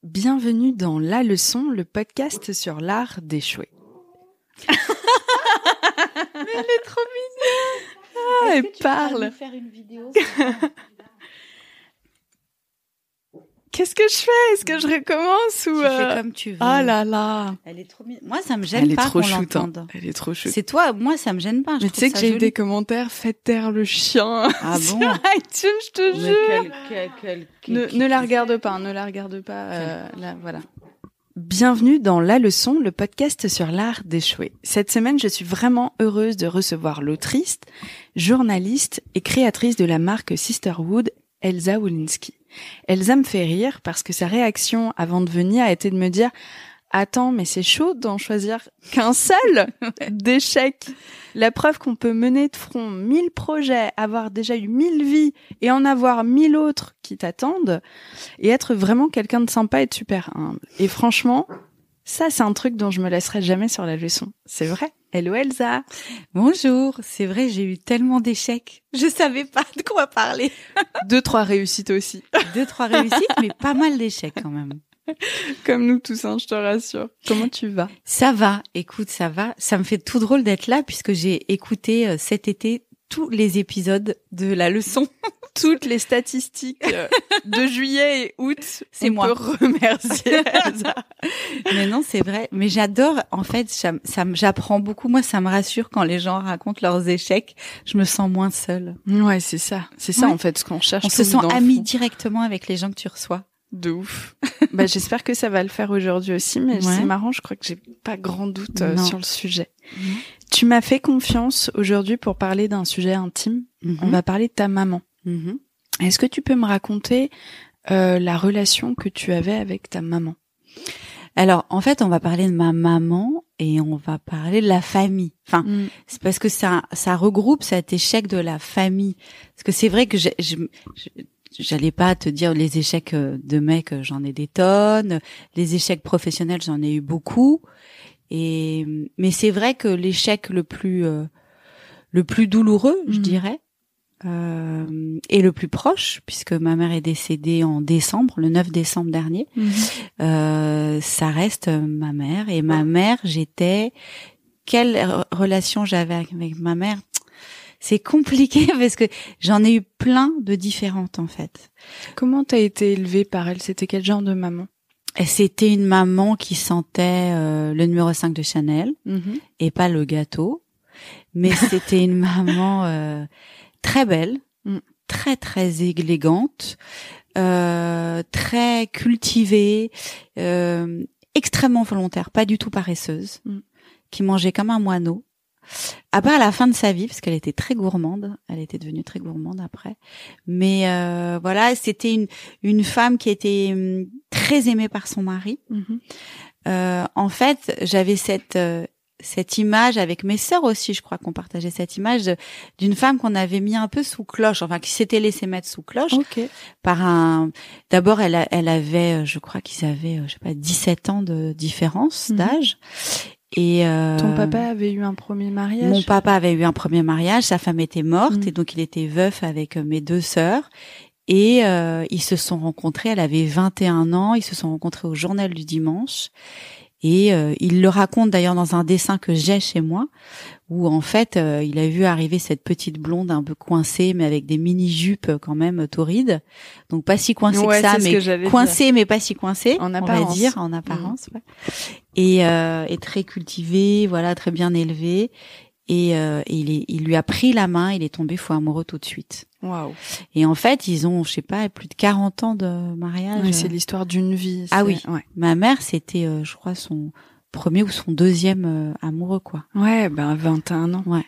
Bienvenue dans La Leçon, le podcast sur l'art d'échouer. Mais elle est trop mignonne. Ah, elle parle. Faire une vidéo Qu'est-ce que je fais? Est-ce que je recommence ou Tu fais comme tu veux. Oh là là. Elle est trop mignonne. Moi, ça me gêne pas qu'on l'entende. Elle est trop chouette. C'est toi, moi, ça me gêne pas. Mais tu sais que j'ai eu des commentaires, faites taire le chien. Ah sur bon? iTunes, je te jure. Ne la regarde pas, Okay. Là, voilà. Bienvenue dans La Leçon, le podcast sur l'art d'échouer. Cette semaine, je suis vraiment heureuse de recevoir l'autrice, journaliste et créatrice de la marque Sisterwood, Elsa Wolinski. Elsa me fait rire parce que sa réaction avant de venir a été de me dire « Attends, mais c'est chaud d'en choisir qu'un seul d'échec. La preuve qu'on peut mener de front 1000 projets, avoir déjà eu 1000 vies et en avoir 1000 autres qui t'attendent et être vraiment quelqu'un de sympa et de super humble. Et franchement, ça c'est un truc dont je me lasserai jamais sur La Leçon. C'est vrai. Hello Elsa. Bonjour. C'est vrai, j'ai eu tellement d'échecs. Je savais pas de quoi parler. 2-3 réussites aussi. 2-3 réussites, mais pas mal d'échecs quand même. Comme nous tous, hein, je te rassure. Comment tu vas? Ça va. Écoute, ça va. Ça me fait tout drôle d'être là puisque j'ai écouté cet été tous les épisodes de La Leçon. Toutes les statistiques de juillet et août, c'est moi. On peut remercier Elsa. Mais non, c'est vrai. Mais j'adore, en fait, j'apprends beaucoup. Moi, ça me rassure quand les gens racontent leurs échecs. Je me sens moins seule. Ouais, c'est ça. C'est ça, ouais. En fait, ce qu'on cherche. On se sent amis directement avec les gens que tu reçois. De ouf. J'espère que ça va le faire aujourd'hui aussi, mais c'est marrant, je crois que j'ai pas grand doute sur le sujet. Tu m'as fait confiance aujourd'hui pour parler d'un sujet intime. On va parler de ta maman. Est-ce que tu peux me raconter la relation que tu avais avec ta maman? Alors, en fait, on va parler de ma maman et on va parler de la famille. Enfin, c'est parce que ça regroupe cet échec de la famille. Parce que c'est vrai que j'allais pas te dire les échecs de mecs, j'en ai des tonnes. Les échecs professionnels, j'en ai eu beaucoup. Mais c'est vrai que l'échec le plus douloureux, je dirais, et le plus proche, puisque ma mère est décédée en décembre, le 9 décembre dernier, ça reste ma mère. Et ma mère, quelle relation j'avais avec ma mère? C'est compliqué parce que j'en ai eu plein de différentes, en fait. Comment t'as été élevée par elle? C'était quel genre de maman? C'était une maman qui sentait le numéro 5 de Chanel et pas le gâteau. Mais c'était une maman très belle, très très élégante, très cultivée, extrêmement volontaire, pas du tout paresseuse, qui mangeait comme un moineau. À part à la fin de sa vie, parce qu'elle était très gourmande, elle était devenue très gourmande après. Mais voilà, c'était une femme qui était très aimée par son mari. En fait, j'avais cette image avec mes sœurs aussi, je crois qu'on partageait cette image d'une femme qu'on avait mis un peu sous cloche, enfin qui s'était laissée mettre sous cloche par d'abord elle avait, je crois qu'ils avaient, 17 ans de différence d'âge. Et ton papa avait eu un premier mariage? Mon papa avait eu un premier mariage, sa femme était morte et donc il était veuf avec mes deux sœurs et ils se sont rencontrés, elle avait 21 ans, ils se sont rencontrés au Journal du Dimanche et il le raconte d'ailleurs dans un dessin que j'ai chez moi où en fait il a vu arriver cette petite blonde un peu coincée mais avec des mini-jupes quand même torrides, donc pas si coincée que ça, mais coincée mais pas si coincée, on va dire en apparence. Et très cultivée, voilà, très bien élevée. Et il lui a pris la main, il est tombé fou amoureux tout de suite. Waouh. Et en fait, ils ont, je sais pas, plus de 40 ans de mariage. Ouais, c'est l'histoire d'une vie. Ah oui. Ouais. Ma mère, c'était, je crois, son premier ou son deuxième amoureux, quoi. Ouais, 21 ans. Ouais.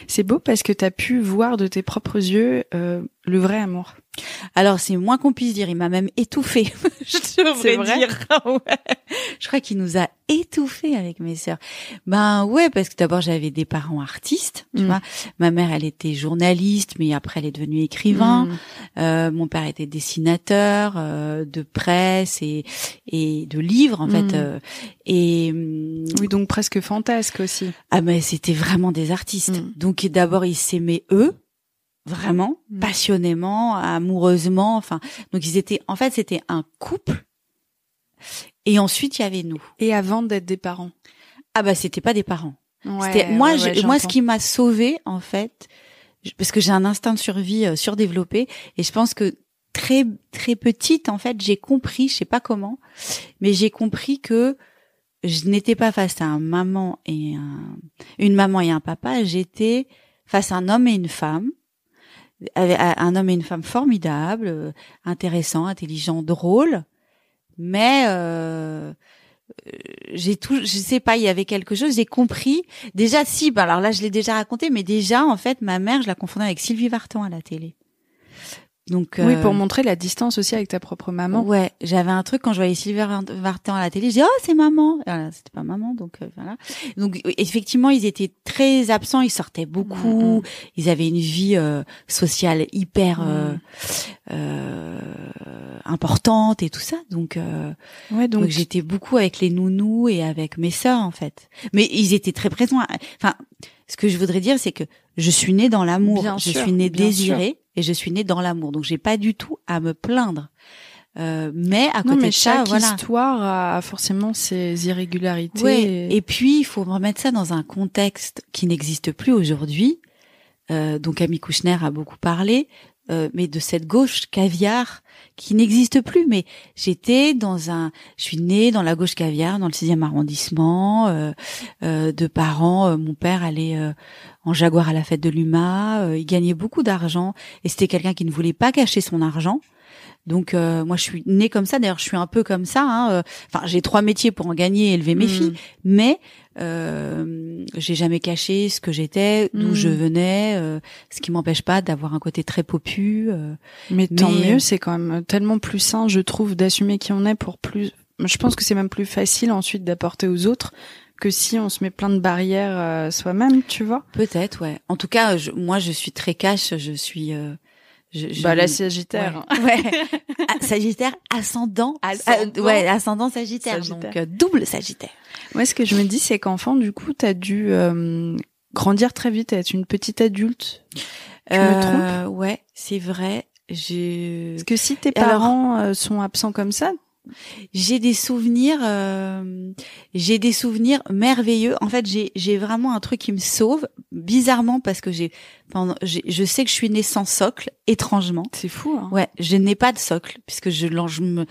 C'est beau parce que t'as pu voir de tes propres yeux le vrai amour. Alors, c'est moins qu'on puisse dire. Il m'a même étouffée. Je devrais dire. Ouais. Je crois qu'il nous a étouffés avec mes sœurs. Ouais, parce que d'abord, j'avais des parents artistes. Tu vois, ma mère, elle était journaliste, mais après, elle est devenue écrivain. Mon père était dessinateur de presse et de livres, en fait. Oui, donc presque fantasque aussi. Ah, mais c'était vraiment des artistes. Donc, d'abord, ils s'aimaient eux. Vraiment, passionnément, amoureusement, enfin, donc ils étaient, en fait, c'était un couple Et ensuite, il y avait nous. Et avant d'être des parents? Ah bah, c'était pas des parents. Ouais, c'était moi, j'entends. ce qui m'a sauvée, en fait, parce que j'ai un instinct de survie surdéveloppé, et je pense que très très petite, en fait, j'ai compris, je sais pas comment, mais j'ai compris que je n'étais pas face à une maman et un papa, j'étais face à un homme et une femme, un homme et une femme formidables, intéressants, intelligents, drôles, mais je sais pas, il y avait quelque chose, j'ai compris. Déjà, alors là, je l'ai déjà raconté, mais déjà, en fait, ma mère, je la confondais avec Sylvie Vartan à la télé. Donc, oui, pour montrer la distance aussi avec ta propre maman. Ouais, j'avais un truc quand je voyais Sylvie Vartan à la télé, je disais oh c'est maman. Voilà, c'était pas maman, donc voilà. Donc effectivement, ils étaient très absents, ils sortaient beaucoup, ils avaient une vie sociale hyper importante et tout ça. Donc donc j'étais beaucoup avec les nounous et avec mes sœurs en fait. Mais ils étaient très présents. Enfin, ce que je voudrais dire, c'est que je suis née dans l'amour, je suis née désirée. Et je suis née dans l'amour, donc j'ai pas du tout à me plaindre. Mais à côté de ça, chaque histoire a forcément ses irrégularités. Ouais. Et puis il faut remettre ça dans un contexte qui n'existe plus aujourd'hui. Donc Amy Kouchner a beaucoup parlé, mais de cette gauche caviar qui n'existe plus. Mais je suis née dans la gauche caviar, dans le 6e arrondissement, de parents. Mon père allait en Jaguar à la fête de l'UMA, il gagnait beaucoup d'argent et c'était quelqu'un qui ne voulait pas cacher son argent. Donc moi je suis née comme ça, d'ailleurs je suis un peu comme ça. Enfin j'ai 3 métiers pour en gagner et élever mes filles, mais j'ai jamais caché ce que j'étais, d'où je venais, ce qui m'empêche pas d'avoir un côté très popu. Mais tant mieux, c'est quand même tellement plus sain, je trouve, d'assumer qui on est pour plus. Je pense que c'est même plus facile ensuite d'apporter aux autres que si on se met plein de barrières soi-même, tu vois. Peut-être, ouais. En tout cas, moi je suis très cash, je suis la Sagittaire. Ouais. Sagittaire ascendant. Ascendant Sagittaire. Donc double Sagittaire. Moi, ce que je me dis, c'est qu'enfant, du coup, t'as dû grandir très vite, être une petite adulte. Tu me trompes? Ouais, c'est vrai. Parce que si tes parents sont absents comme ça, j'ai des souvenirs merveilleux. En fait, j'ai vraiment un truc qui me sauve bizarrement parce que je sais que je suis née sans socle, étrangement. C'est fou, hein. Ouais, je n'ai pas de socle puisque je me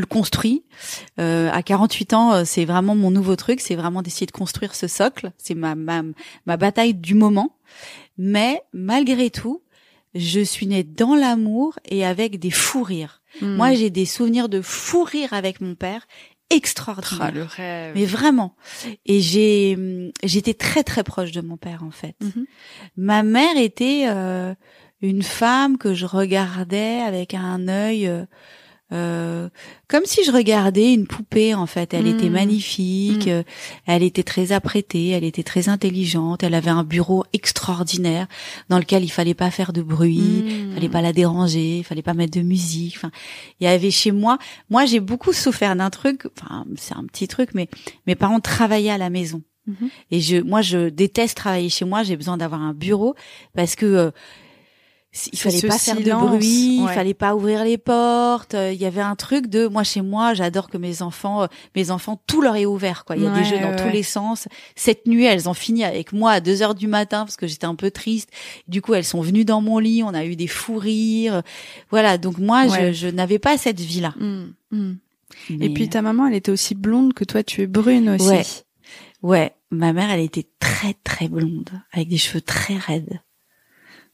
le construis. À 48 ans, c'est vraiment mon nouveau truc, c'est vraiment d'essayer de construire ce socle, c'est ma bataille du moment. Mais malgré tout, je suis née dans l'amour et avec des fous rires. Moi, j'ai des souvenirs de fous rires avec mon père extraordinaires. Ah, le rêve. Mais vraiment. Et j'étais très très proche de mon père en fait. Ma mère était une femme que je regardais avec un œil comme si je regardais une poupée en fait. Elle était magnifique, elle était très apprêtée, elle était très intelligente, elle avait un bureau extraordinaire dans lequel il fallait pas faire de bruit, fallait pas la déranger, il fallait pas mettre de musique. Enfin, il y avait chez moi j'ai beaucoup souffert d'un truc, enfin c'est un petit truc, mais mes parents travaillaient à la maison. Et je déteste travailler chez moi, j'ai besoin d'avoir un bureau parce que il fallait pas faire de bruit, il fallait pas ouvrir les portes, il y avait un truc de moi chez moi, j'adore que mes enfants tout leur est ouvert quoi, il y a des jeux dans tous les sens. Cette nuit, elles ont fini avec moi à 2h du matin parce que j'étais un peu triste. Du coup, elles sont venues dans mon lit, on a eu des fous rires. Voilà, donc moi je n'avais pas cette vie-là. Et puis ta maman, elle était aussi blonde que toi, tu es brune aussi. Ouais, ma mère, elle était très très blonde avec des cheveux très raides.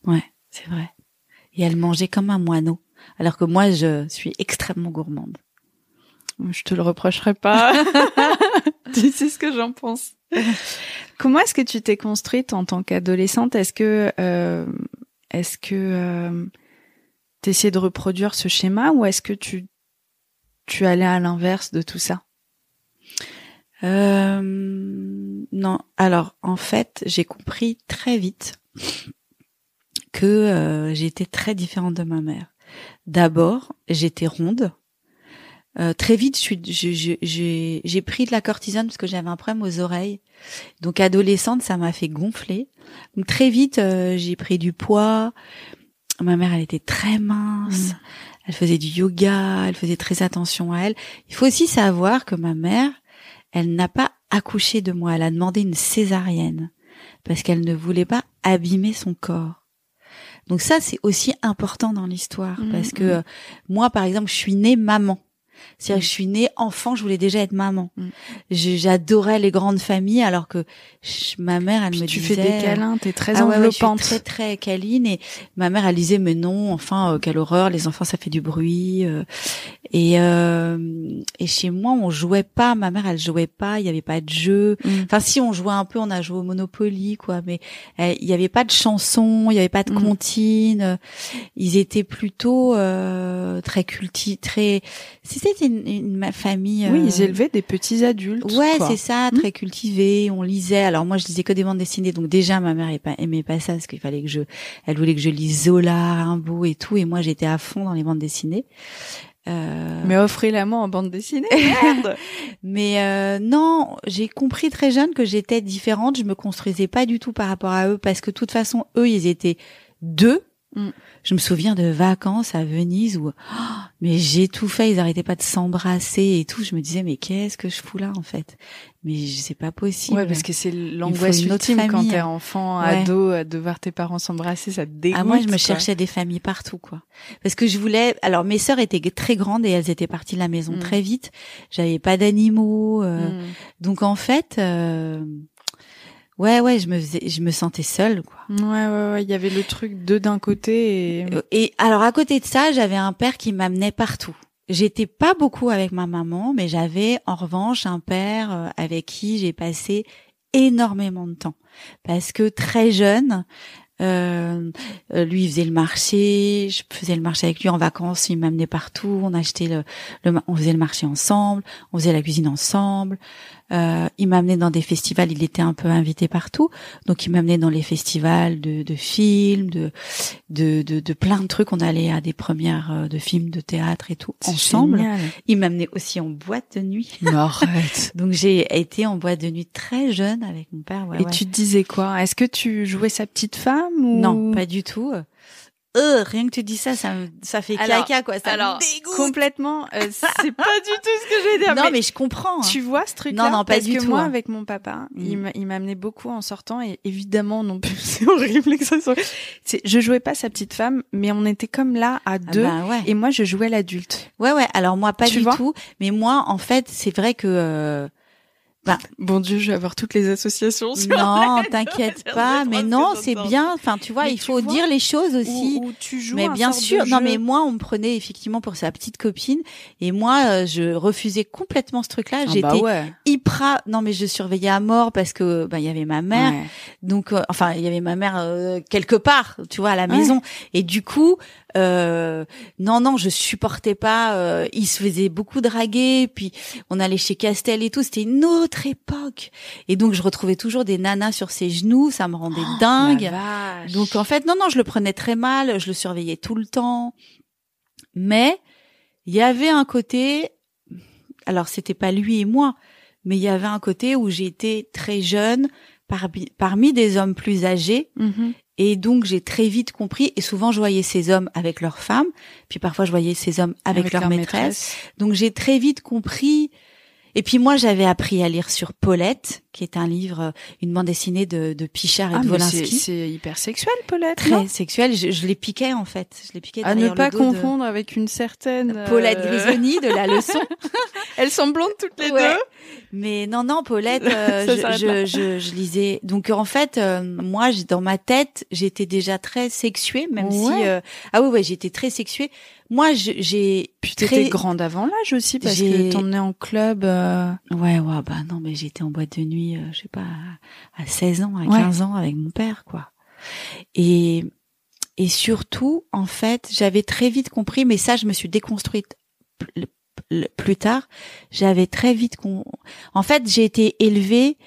Ouais. C'est vrai. Et elle mangeait comme un moineau. Alors que moi, je suis extrêmement gourmande. Je te le reprocherai pas. Tu sais ce que j'en pense. Comment est-ce que tu t'es construite en tant qu'adolescente? Est-ce que t'essayais de reproduire ce schéma ou est-ce que tu allais à l'inverse de tout ça? Non. Alors, en fait, j'ai compris très vite que j'étais très différente de ma mère. D'abord, j'étais ronde. Très vite, j'ai pris de la cortisone parce que j'avais un problème aux oreilles. Donc, adolescente, ça m'a fait gonfler. Donc, très vite, j'ai pris du poids. Ma mère, elle était très mince. elle faisait du yoga, elle faisait très attention à elle. Il faut aussi savoir que ma mère, elle n'a pas accouché de moi, elle a demandé une césarienne parce qu'elle ne voulait pas abîmer son corps. Donc ça, c'est aussi important dans l'histoire parce que moi, par exemple, je suis née maman. C'est-à-dire que je suis née enfant, je voulais déjà être maman. J'adorais les grandes familles, alors que ma mère, elle me disait... Tu fais des câlins, t'es très enveloppante. Je suis très, très câline. Et ma mère, elle disait, mais non, enfin, quelle horreur, les enfants, ça fait du bruit. Et chez moi, on jouait pas. Ma mère, elle jouait pas, il y avait pas de jeu. Enfin, si, on jouait un peu, on a joué au Monopoly, quoi. Mais il y avait pas de chansons, il y avait pas de comptines. Ils étaient plutôt très très... C'était une famille. Oui, ils élevaient des petits adultes. Ouais, c'est ça, très cultivés. On lisait. Alors moi, je lisais que des bandes dessinées. Donc déjà, ma mère aimait pas ça parce qu'il fallait que elle voulait que je lise Zola, Rimbaud et tout. Et moi, j'étais à fond dans les bandes dessinées. Mais offrez-la moi en bande dessinée. Merde. Mais non, j'ai compris très jeune que j'étais différente. Je me construisais pas du tout par rapport à eux parce que de toute façon, eux, ils étaient deux. Je me souviens de vacances à Venise où mais j'étouffais, ils arrêtaient pas de s'embrasser et tout. Je me disais mais qu'est-ce que je fous là en fait? Mais c'est pas possible. Ouais, parce que c'est l'angoisse ultime quand t'es enfant, ado, à devoir tes parents s'embrasser, ça te dégoûte. Ah moi je me cherchais des familles partout quoi. Parce que je voulais. Alors mes sœurs étaient très grandes et elles étaient parties de la maison très vite. J'avais pas d'animaux, donc en fait. Ouais, je me sentais seule, quoi. Ouais, il y avait le truc d'un côté et alors à côté de ça, j'avais un père qui m'amenait partout. J'étais pas beaucoup avec ma maman, mais j'avais en revanche un père avec qui j'ai passé énormément de temps. Parce que très jeune, lui il faisait le marché, je faisais le marché avec lui en vacances, il m'amenait partout, on achetait on faisait le marché ensemble, on faisait la cuisine ensemble. Il m'amenait dans des festivals, il était un peu invité partout, donc il m'amenait dans les festivals de films, de plein de trucs. On allait à des premières de films, de théâtre et tout ensemble. Génial. Il m'amenait aussi en boîte de nuit. Mais arrête. Donc j'ai été en boîte de nuit très jeune avec mon père. Et tu te disais quoi? Est-ce que tu jouais sa petite femme ou... Non, pas du tout. Rien que tu dis ça, ça fait caca, quoi. Ça me dégoûte. Complètement, c'est pas du tout ce que j'ai dit. Non, mais je comprends. Tu vois ce truc-là? Non, pas parce du que tout. Moi, avec mon papa, il m'amenait beaucoup en sortant et évidemment, non plus, c'est horrible que ça soit. Je jouais pas sa petite femme, mais on était comme là à deux. Et moi, je jouais l'adulte. Ouais. Alors moi, pas du tout. Mais moi, en fait, c'est vrai que. Bon Dieu, je vais avoir toutes les associations. Non, t'inquiète pas. Mais non, c'est bien. Enfin, tu vois, il faut dire les choses aussi. Où tu joues. Mais bien sûr. Non, mais moi, on me prenait effectivement pour sa petite copine, et moi, je refusais complètement ce truc-là. J'étais hyper. Non, mais je surveillais à mort parce que il y avait ma mère. Ouais. Donc, il y avait ma mère quelque part, tu vois, à la maison. Et du coup. Non, je supportais pas. Il se faisait beaucoup draguer, puis on allait chez Castel et tout. C'était une autre époque. Et donc je retrouvais toujours des nanas sur ses genoux, ça me rendait dingue. Donc en fait, non, je le prenais très mal. Je le surveillais tout le temps. Mais il y avait un côté. Alors c'était pas lui et moi, mais il y avait un côté où j'étais très jeune parmi des hommes plus âgés. Et donc, j'ai très vite compris, et souvent, je voyais ces hommes avec leurs femmes, puis parfois, je voyais ces hommes avec leurs maîtresses. Donc, j'ai très vite compris. Et puis, moi, j'avais appris à lire sur Paulette, qui est un livre, une bande dessinée de Pichard et de Wolinski. C'est hyper sexuel, Paulette. Très sexuel. Je les piquais, en fait. Je les piquais derrière à ne pas confondre avec une certaine... Paulette Grisoni de La Leçon. Elles sont blondes toutes les deux. Mais non, Paulette, je lisais. Donc en fait, moi, dans ma tête, j'étais déjà très sexuée, même si j'étais très sexuée. Moi, Puis t'étais grande avant l'âge aussi parce que t'emmenais en club. Non, mais j'étais en boîte de nuit, je sais pas, à 16 ans, à 15 ans avec mon père, quoi. Et surtout, en fait, j'avais très vite compris, mais ça, je me suis déconstruite plus tard. J'avais très vite en fait, j'ai été élevée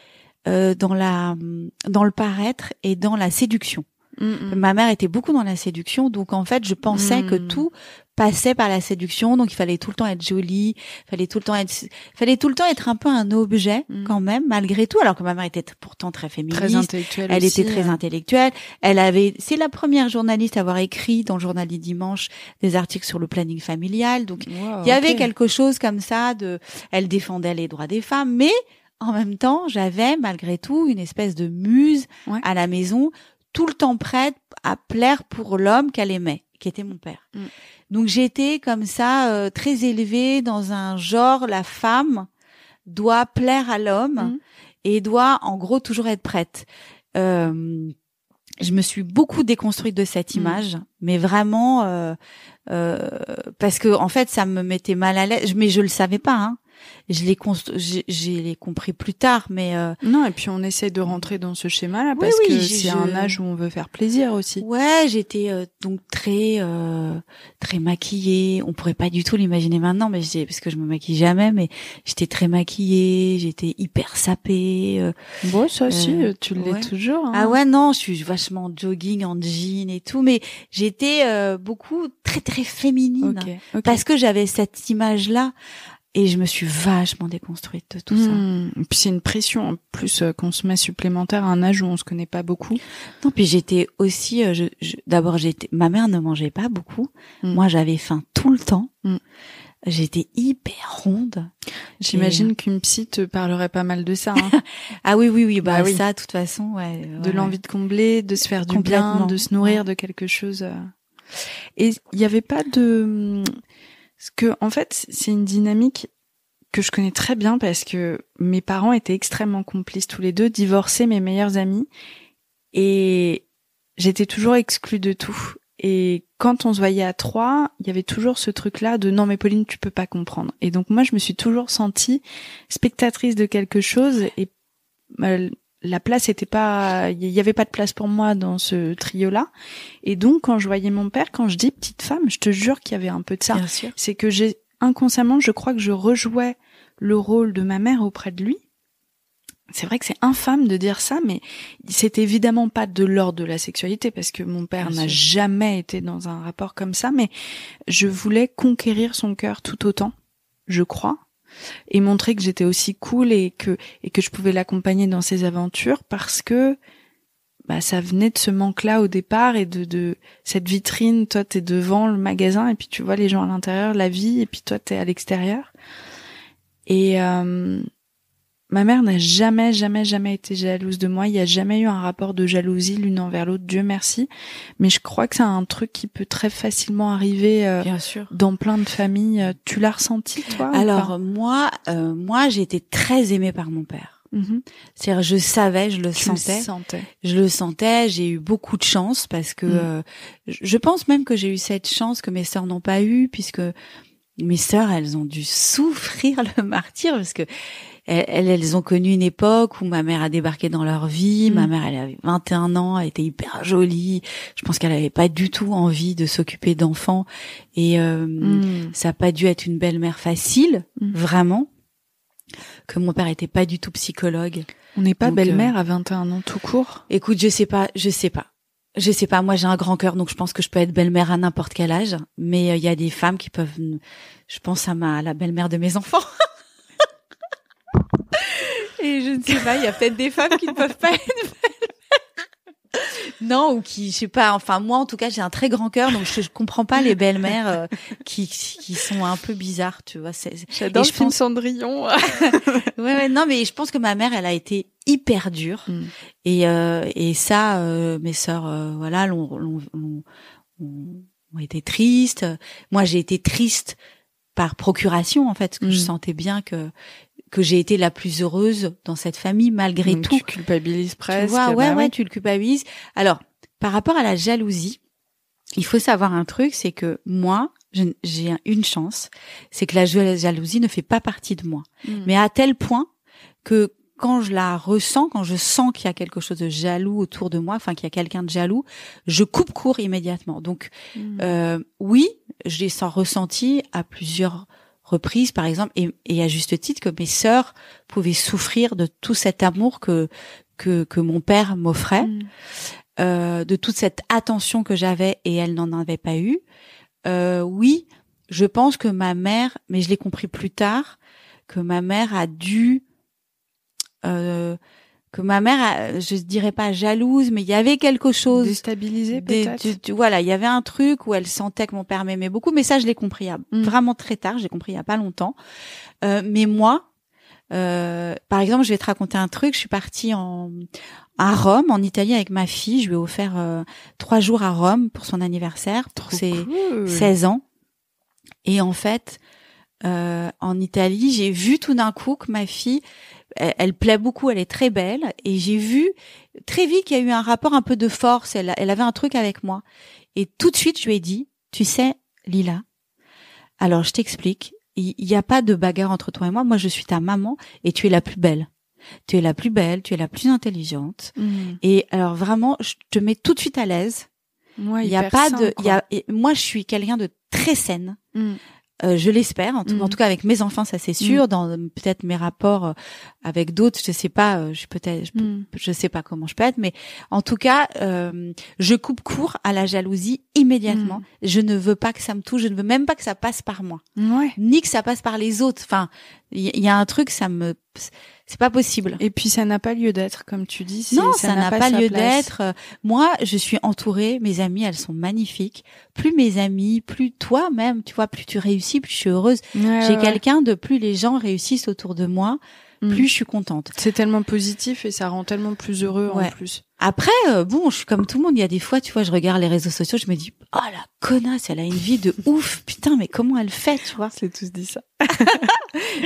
dans le paraître et dans la séduction. Ma mère était beaucoup dans la séduction, donc en fait, je pensais que tout passait par la séduction, donc il fallait tout le temps être jolie, fallait tout le temps être un peu un objet quand même, malgré tout, alors que ma mère était pourtant très féministe, très intellectuelle. Elle aussi, était très intellectuelle. C'est la première journaliste à avoir écrit dans le journal du dimanche des articles sur le planning familial, donc il y avait quelque chose comme ça elle défendait les droits des femmes, mais en même temps, j'avais malgré tout une espèce de muse à la maison, tout le temps prête à plaire pour l'homme qu'elle aimait, qui était mon père. Donc j'étais comme ça, très élevée dans un genre, la femme doit plaire à l'homme et doit en gros toujours être prête. Je me suis beaucoup déconstruite de cette image, mais vraiment parce que en fait ça me mettait mal à l'aise, mais je le savais pas, hein. Je l'ai compris plus tard, mais non, et puis on essaie de rentrer dans ce schéma-là parce que c'est un âge où on veut faire plaisir aussi. Ouais, j'étais donc très maquillée. On pourrait pas du tout l'imaginer maintenant, mais parce que je me maquille jamais, mais j'étais très maquillée, j'étais hyper sapée. Bon, ça aussi, tu l'es toujours. Hein. Ah ouais, non, je suis vachement jogging en jean et tout, mais j'étais beaucoup très très féminine parce que j'avais cette image-là. Et je me suis vachement déconstruite de tout ça. Et puis c'est une pression en plus qu'on se met supplémentaire à un âge où on se connaît pas beaucoup. Non, puis j'étais aussi, d'abord ma mère ne mangeait pas beaucoup. Moi, j'avais faim tout le temps. J'étais hyper ronde. J'imagine qu'une psy te parlerait pas mal de ça. Hein. Ah oui, bah oui. Ça, de toute façon, de l'envie de combler, de se faire du bien, de se nourrir de quelque chose. Et il y avait pas de... Parce que, en fait, c'est une dynamique que je connais très bien parce que mes parents étaient extrêmement complices tous les deux, divorcés, mes meilleurs amis. Et j'étais toujours exclue de tout. Et quand on se voyait à 3, il y avait toujours ce truc-là de non mais Pauline, tu peux pas comprendre. Et donc moi, je me suis toujours sentie spectatrice de quelque chose et la place était pas, il y avait pas de place pour moi dans ce trio-là. Et donc, quand je voyais mon père, quand je dis petite femme, je te jure qu'il y avait un peu de ça. Bien sûr. C'est que inconsciemment, je crois que je rejouais le rôle de ma mère auprès de lui. C'est vrai que c'est infâme de dire ça, mais c'est évidemment pas de l'ordre de la sexualité parce que mon père n'a jamais été dans un rapport comme ça, mais je voulais conquérir son cœur tout autant, je crois. Et montrer que j'étais aussi cool et que je pouvais l'accompagner dans ses aventures parce que ça venait de ce manque-là au départ et de cette vitrine. Toi t'es devant le magasin et puis tu vois les gens à l'intérieur, la vie, et puis toi t'es à l'extérieur. Et ma mère n'a jamais été jalouse de moi. Il y a jamais eu un rapport de jalousie l'une envers l'autre, Dieu merci. Mais je crois que c'est un truc qui peut très facilement arriver bien sûr. Dans plein de familles. Tu l'as ressenti, toi? Alors moi, j'ai été très aimée par mon père. C'est-à-dire, je savais, je le sentais. J'ai eu beaucoup de chance parce que je pense même que j'ai eu cette chance que mes sœurs n'ont pas eu, puisque mes sœurs, elles ont dû souffrir le martyre parce que elles ont connu une époque où ma mère a débarqué dans leur vie. Ma mère, elle avait 21 ans, elle était hyper jolie. Je pense qu'elle avait pas du tout envie de s'occuper d'enfants. Et ça a pas dû être une belle-mère facile, vraiment. Que mon père était pas du tout psychologue. On n'est pas belle-mère à 21 ans tout court? Écoute, je sais pas. Moi, j'ai un grand cœur, donc je pense que je peux être belle-mère à n'importe quel âge. Mais il y a des femmes qui peuvent... Je pense à la belle-mère de mes enfants. Et je ne sais pas, il y a peut-être des femmes qui ne peuvent pas être belles-mères. Non, ou qui, je sais pas, enfin moi en tout cas j'ai un très grand cœur, donc je comprends pas les belles-mères qui sont un peu bizarres, tu vois. J'adore le film Cendrillon. ouais, non mais je pense que ma mère elle a été hyper dure et ça mes sœurs voilà ont été tristes. Moi j'ai été triste par procuration en fait, parce que je sentais bien que j'ai été la plus heureuse dans cette famille malgré donc tout. Tu culpabilises presque. Tu vois, ouais, tu le culpabilises. Alors, par rapport à la jalousie, il faut savoir un truc, c'est que moi, j'ai une chance, c'est que la jalousie ne fait pas partie de moi. Mais à tel point que quand je la ressens, quand je sens qu'il y a quelque chose de jaloux autour de moi, enfin qu'il y a quelqu'un de jaloux, je coupe court immédiatement. Donc, oui, je l'ai ressenti à plusieurs reprises, par exemple, et à juste titre, que mes sœurs pouvaient souffrir de tout cet amour que mon père m'offrait. de toute cette attention que j'avais et elle n'en avait pas eu. Oui, je pense que ma mère, mais je l'ai compris plus tard, que ma mère a dû je dirais pas jalouse, mais il y avait quelque chose déstabilisée peut-être. Voilà, il y avait un truc où elle sentait que mon père m'aimait beaucoup, mais ça je l'ai compris vraiment très tard, j'ai compris il y a pas longtemps. Mais moi, par exemple, je vais te raconter un truc. Je suis partie à Rome, en Italie, avec ma fille. Je lui ai offert 3 jours à Rome pour son anniversaire, pour ses 16 ans. Et en fait, en Italie, j'ai vu tout d'un coup que ma fille, elle plaît beaucoup, elle est très belle, et j'ai vu très vite qu'il y a eu un rapport un peu de force. Elle avait un truc avec moi, et tout de suite, je lui ai dit, tu sais, Lila, alors je t'explique. Il y a pas de bagarre entre toi et moi. Moi, je suis ta maman et tu es la plus belle. Tu es la plus belle, tu es la plus intelligente. Et alors vraiment, je te mets tout de suite à l'aise. Ouais, il y a pas de, moi, je suis quelqu'un de très saine. Je l'espère, en tout cas avec mes enfants, ça c'est sûr. Dans peut-être mes rapports avec d'autres, je sais pas, je sais pas comment je peux être, mais en tout cas, je coupe court à la jalousie immédiatement. Je ne veux pas que ça me touche, je ne veux même pas que ça passe par moi, ni que ça passe par les autres. Enfin, il y a un truc, c'est pas possible. Et puis ça n'a pas lieu d'être, comme tu dis. Non, ça n'a pas lieu d'être. Moi, je suis entourée. Mes amies, elles sont magnifiques. Plus mes amies, plus toi même, tu vois, plus tu réussis, plus je suis heureuse. J'ai quelqu'un de plus les gens réussissent autour de moi, plus je suis contente. C'est tellement positif et ça rend tellement plus heureux en plus. Après, bon, je suis comme tout le monde. Il y a des fois, tu vois, je regarde les réseaux sociaux, je me dis, oh la connasse, elle a une vie de ouf. Putain, mais comment elle fait, tu vois? C'est tous dit ça.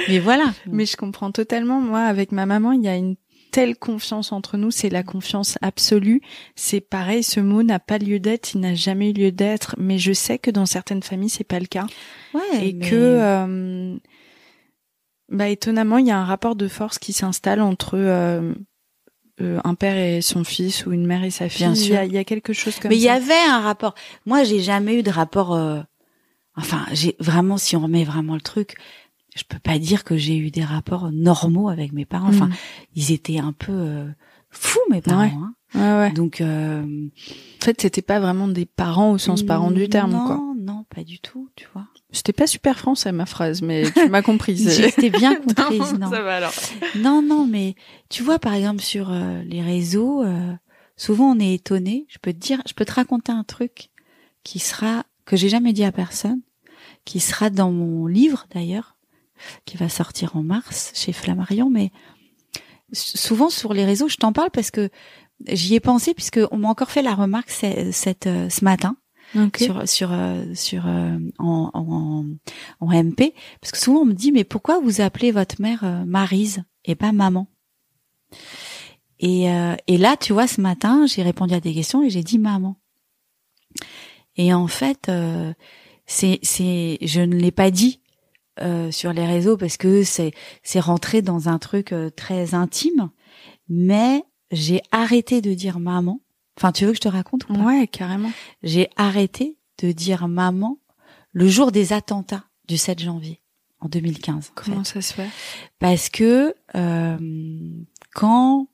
Mais voilà. Mais je comprends totalement. Moi, avec ma maman, il y a une telle confiance entre nous. C'est la confiance absolue. C'est pareil, ce mot n'a pas lieu d'être. Il n'a jamais eu lieu d'être. Mais je sais que dans certaines familles, c'est pas le cas. Ouais. Et que, étonnamment, il y a un rapport de force qui s'installe entre un père et son fils ou une mère et sa fille. Bien sûr. Il y a quelque chose comme ça. Mais il y avait un rapport. Moi, j'ai jamais eu de rapport. Enfin, j'ai vraiment, si on remet vraiment le truc, je peux pas dire que j'ai eu des rapports normaux avec mes parents. Enfin, ils étaient un peu fous, mes parents. Ouais. Hein. Ouais. Donc, en fait, c'était pas vraiment des parents au sens parent du terme, quoi. Non, pas du tout, tu vois. C'était pas super français, ma phrase, mais tu m'as comprise. J'étais bien comprise, non. Ça va alors. Non, mais tu vois, par exemple, sur les réseaux, souvent on est étonné. Je peux te raconter un truc que j'ai jamais dit à personne, qui sera dans mon livre d'ailleurs, qui va sortir en mars chez Flammarion, mais souvent sur les réseaux, je t'en parle parce que j'y ai pensé, puisque on m'a encore fait la remarque ce matin. Okay. En MP, parce que souvent on me dit, mais pourquoi vous appelez votre mère Maryse et pas maman? Et là, tu vois, ce matin, j'ai répondu à des questions et j'ai dit maman. Et en fait, je ne l'ai pas dit sur les réseaux parce que c'est rentré dans un truc très intime, mais j'ai arrêté de dire maman. Enfin, tu veux que je te raconte ou pas? Ouais, carrément. J'ai arrêté de dire maman le jour des attentats du 7 janvier en 2015. Comment ça se fait? Parce que quand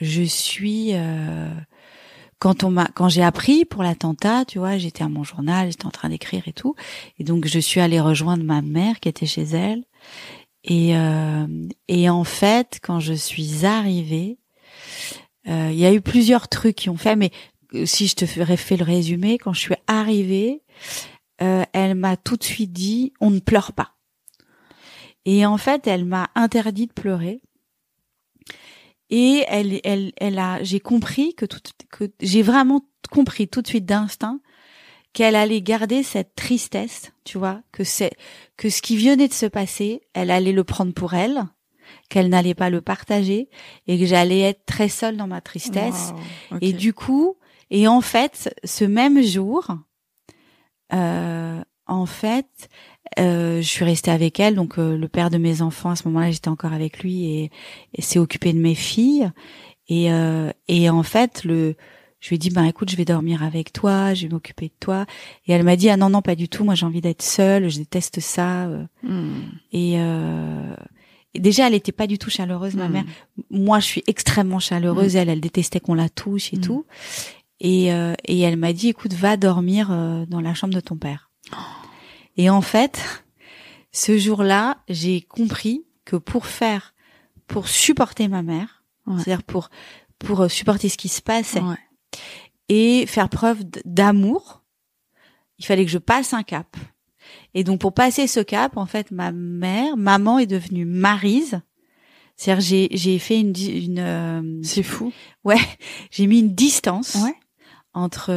j'ai appris pour l'attentat, tu vois, j'étais à mon journal, j'étais en train d'écrire et tout, et donc je suis allée rejoindre ma mère qui était chez elle, et en fait, quand je suis arrivée, il y a eu plusieurs trucs qui ont fait, mais si je te ferais fait le résumé, quand je suis arrivée, elle m'a tout de suite dit on ne pleure pas. Et en fait, elle m'a interdit de pleurer. Et j'ai compris que j'ai vraiment compris tout de suite d'instinct qu'elle allait garder cette tristesse, tu vois, que ce qui venait de se passer, elle allait le prendre pour elle, qu'elle n'allait pas le partager et que j'allais être très seule dans ma tristesse. Wow, okay. Et du coup, et en fait, ce même jour, je suis restée avec elle, donc le père de mes enfants, à ce moment-là, j'étais encore avec lui et s'est occupé de mes filles. Et en fait, je lui ai dit, écoute, je vais dormir avec toi, je vais m'occuper de toi. Et elle m'a dit, ah non, pas du tout, moi j'ai envie d'être seule, je déteste ça. Et déjà, elle était pas du tout chaleureuse, ma mère. Moi, je suis extrêmement chaleureuse, elle détestait qu'on la touche et tout. Et elle m'a dit, écoute, va dormir dans la chambre de ton père. Et en fait, ce jour-là, j'ai compris que pour supporter ma mère, c'est-à-dire pour supporter ce qui se passait et faire preuve d'amour, il fallait que je passe un cap. Et donc pour passer ce cap, en fait, maman est devenue Maryse. C'est-à-dire j'ai fait une c'est fou. Ouais, j'ai mis une distance entre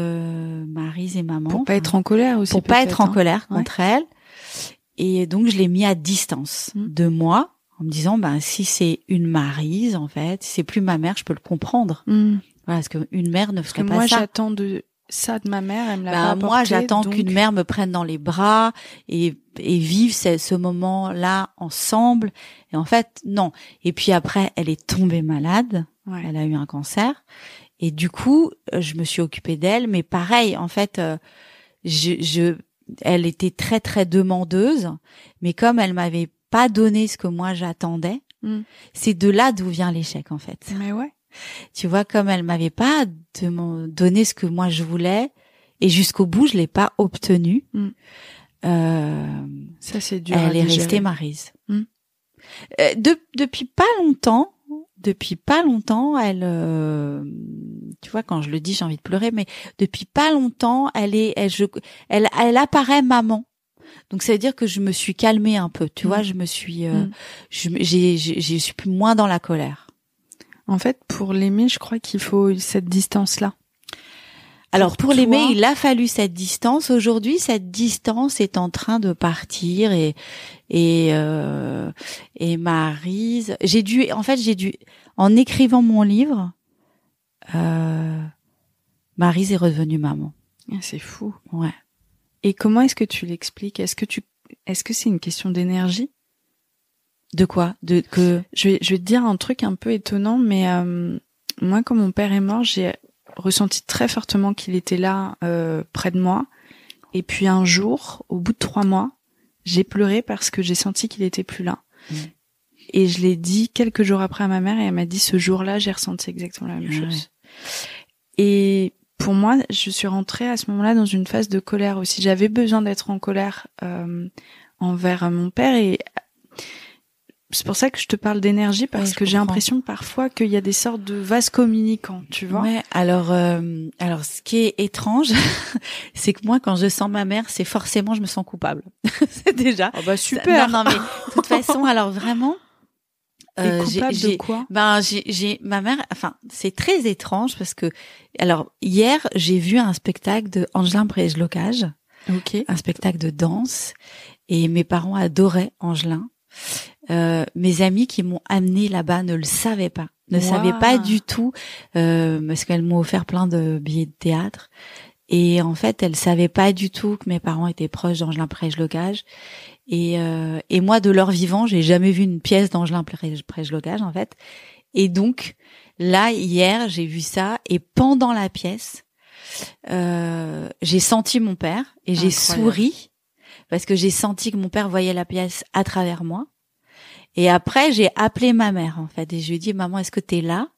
Maryse et maman pour pas être en colère aussi. Pour pas être en colère contre elle. Et donc je l'ai mis à distance de moi en me disant si c'est une Maryse en fait, si c'est plus ma mère, je peux le comprendre. Voilà, parce qu'une mère ne ferait pas ça. Moi j'attends de ma mère, elle me l'a pas apporté. Moi j'attends qu'une mère me prenne dans les bras et vive ce moment-là ensemble. Et en fait non. Et puis après elle est tombée malade, elle a eu un cancer et du coup je me suis occupée d'elle, mais pareil en fait elle était très très demandeuse, mais comme elle m'avait pas donné ce que moi j'attendais, c'est de là d'où vient l'échec en fait. Mais ouais. Tu vois, comme elle m'avait pas donné ce que moi je voulais et jusqu'au bout je l'ai pas obtenu. Ça c'est dur. Elle est restée Maryse. Depuis pas longtemps, elle, tu vois, quand je le dis, j'ai envie de pleurer, mais depuis pas longtemps, elle apparaît maman. Donc ça veut dire que je me suis calmée un peu, tu vois, je me suis, je suis plus moins dans la colère. En fait, pour l'aimer, je crois qu'il faut cette distance-là. Alors pour l'aimer, il a fallu cette distance. Aujourd'hui, cette distance est en train de partir et Maryse, en écrivant mon livre, Maryse est redevenue maman. C'est fou. Ouais. Et comment est-ce que tu l'expliques? Est-ce que c'est une question d'énergie? De quoi? Je vais te dire un truc un peu étonnant, mais moi, quand mon père est mort, j'ai ressenti très fortement qu'il était là près de moi. Et puis un jour, au bout de 3 mois, j'ai pleuré parce que j'ai senti qu'il était plus là. Et je l'ai dit quelques jours après à ma mère et elle m'a dit ce jour-là, j'ai ressenti exactement la même chose. Et pour moi, je suis rentrée à ce moment-là dans une phase de colère aussi. J'avais besoin d'être en colère envers mon père et c'est pour ça que je te parle d'énergie parce que j'ai l'impression parfois qu'il y a des sortes de vases communicants, tu vois. Ouais, alors ce qui est étrange, c'est que moi quand je sens ma mère, c'est forcément je me sens coupable. C'est déjà. Oh bah super. Non mais de toute façon, alors vraiment coupable de quoi? J'ai ma mère, enfin, c'est très étrange parce que alors hier, j'ai vu un spectacle de Angelin Brejlocage. OK. Un spectacle de danse et mes parents adoraient Angelin. Mes amis qui m'ont amené là-bas ne le savaient pas, savaient pas du tout, parce qu'elles m'ont offert plein de billets de théâtre. Et en fait, elles savaient pas du tout que mes parents étaient proches d'Angelin Brejlocage. Et moi, de leur vivant, j'ai jamais vu une pièce d'Angelin Brejlocage, en fait. Et donc, là, hier, j'ai vu ça. Et pendant la pièce, j'ai senti mon père et j'ai souri. Parce que j'ai senti que mon père voyait la pièce à travers moi. Et après, j'ai appelé ma mère, en fait. Et je lui ai dit, maman, est-ce que t'es là?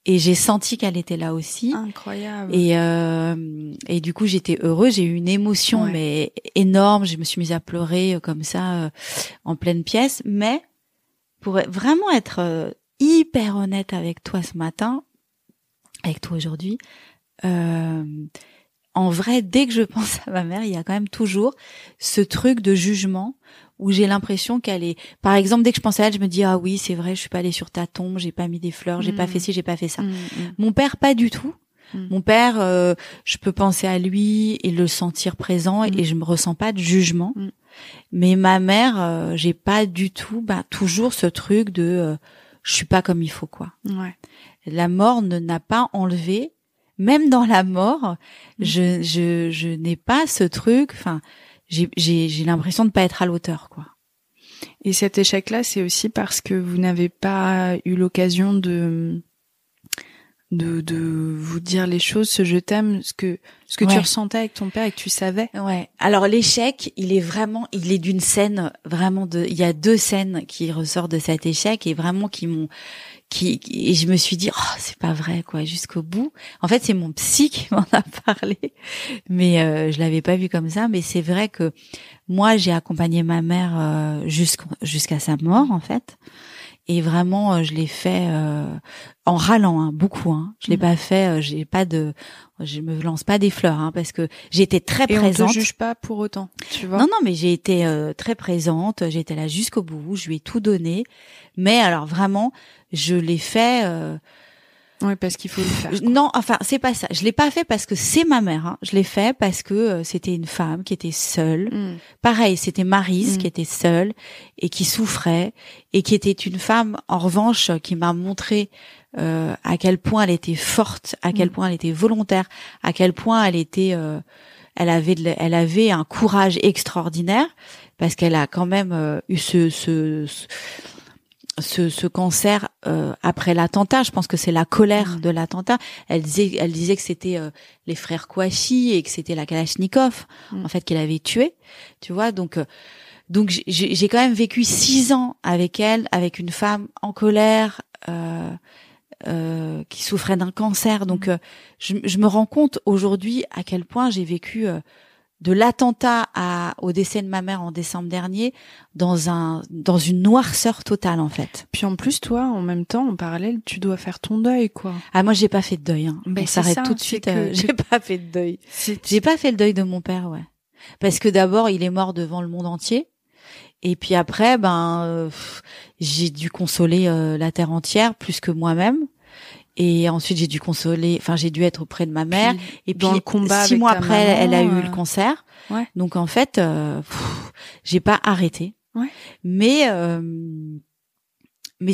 Et j'ai senti qu'elle était là aussi. Incroyable. Et du coup, j'étais heureuse. J'ai eu une émotion, mais énorme. Je me suis mise à pleurer comme ça, en pleine pièce. Mais pour vraiment être hyper honnête avec toi ce matin, avec toi aujourd'hui, en vrai, dès que je pense à ma mère, il y a quand même toujours ce truc de jugement où j'ai l'impression qu'elle est... Par exemple, dès que je pense à elle, je me dis « Ah oui, c'est vrai, je suis pas allée sur ta tombe, j'ai pas mis des fleurs, j'ai pas fait ci, j'ai pas fait ça. » Mon père, pas du tout. Mon père, je peux penser à lui et le sentir présent et je me ressens pas de jugement. Mais ma mère, j'ai pas du tout, toujours ce truc de je suis pas comme il faut, quoi. Ouais. La mort n'a pas enlevé... Même dans la mort, je n'ai pas ce truc. Enfin, j'ai l'impression de pas être à l'auteur, quoi. Et cet échec-là, c'est aussi parce que vous n'avez pas eu l'occasion de de vous dire les choses, ce je t'aime, ce que tu ressentais avec ton père et que tu savais. Ouais. Alors l'échec, il est d'une scène vraiment il y a 2 scènes qui ressortent de cet échec et vraiment et je me suis dit c'est pas vrai quoi jusqu'au bout. En fait, c'est mon psy qui m'en a parlé, mais je l'avais pas vu comme ça. Mais c'est vrai que moi, j'ai accompagné ma mère jusqu'à sa mort en fait. Et vraiment, je l'ai fait en râlant, beaucoup. Je l'ai pas fait. Je me lance pas des fleurs, parce que j'étais très présente. Et on te juge pas pour autant, tu vois. Non, mais j'ai été très présente. J'étais là jusqu'au bout. Je lui ai tout donné. Mais alors vraiment, je l'ai fait. Oui, parce qu'il faut le faire. Non, enfin, c'est pas ça. Je l'ai pas fait parce que c'est ma mère. Je l'ai fait parce que c'était une femme qui était seule. Pareil, c'était Maryse qui était seule et qui souffrait et qui était une femme, en revanche, qui m'a montré à quel point elle était forte, à quel point elle était volontaire, à quel point elle était, elle avait un courage extraordinaire parce qu'elle a quand même eu ce cancer après l'attentat. Je pense que c'est la colère de l'attentat. Elle disait que c'était les frères Kouachi et que c'était la Kalachnikov en fait qu'elle avait tué, tu vois. Donc j'ai quand même vécu 6 ans avec elle, avec une femme en colère qui souffrait d'un cancer. Donc je me rends compte aujourd'hui à quel point j'ai vécu de l'attentat au décès de ma mère en décembre dernier dans une noirceur totale en fait. Puis en plus toi en même temps en parallèle tu dois faire ton deuil quoi. Ah moi j'ai pas fait de deuil Ben, on s'arrête tout de suite j'ai pas fait de deuil. J'ai pas fait le deuil de mon père parce que d'abord il est mort devant le monde entier et puis après j'ai dû consoler la terre entière plus que moi-même. Et ensuite, j'ai dû être auprès de ma mère. Et puis, le combat 6 mois après, maman, elle a eu le cancer. Ouais. Donc, en fait, j'ai pas arrêté. Ouais. Mais ce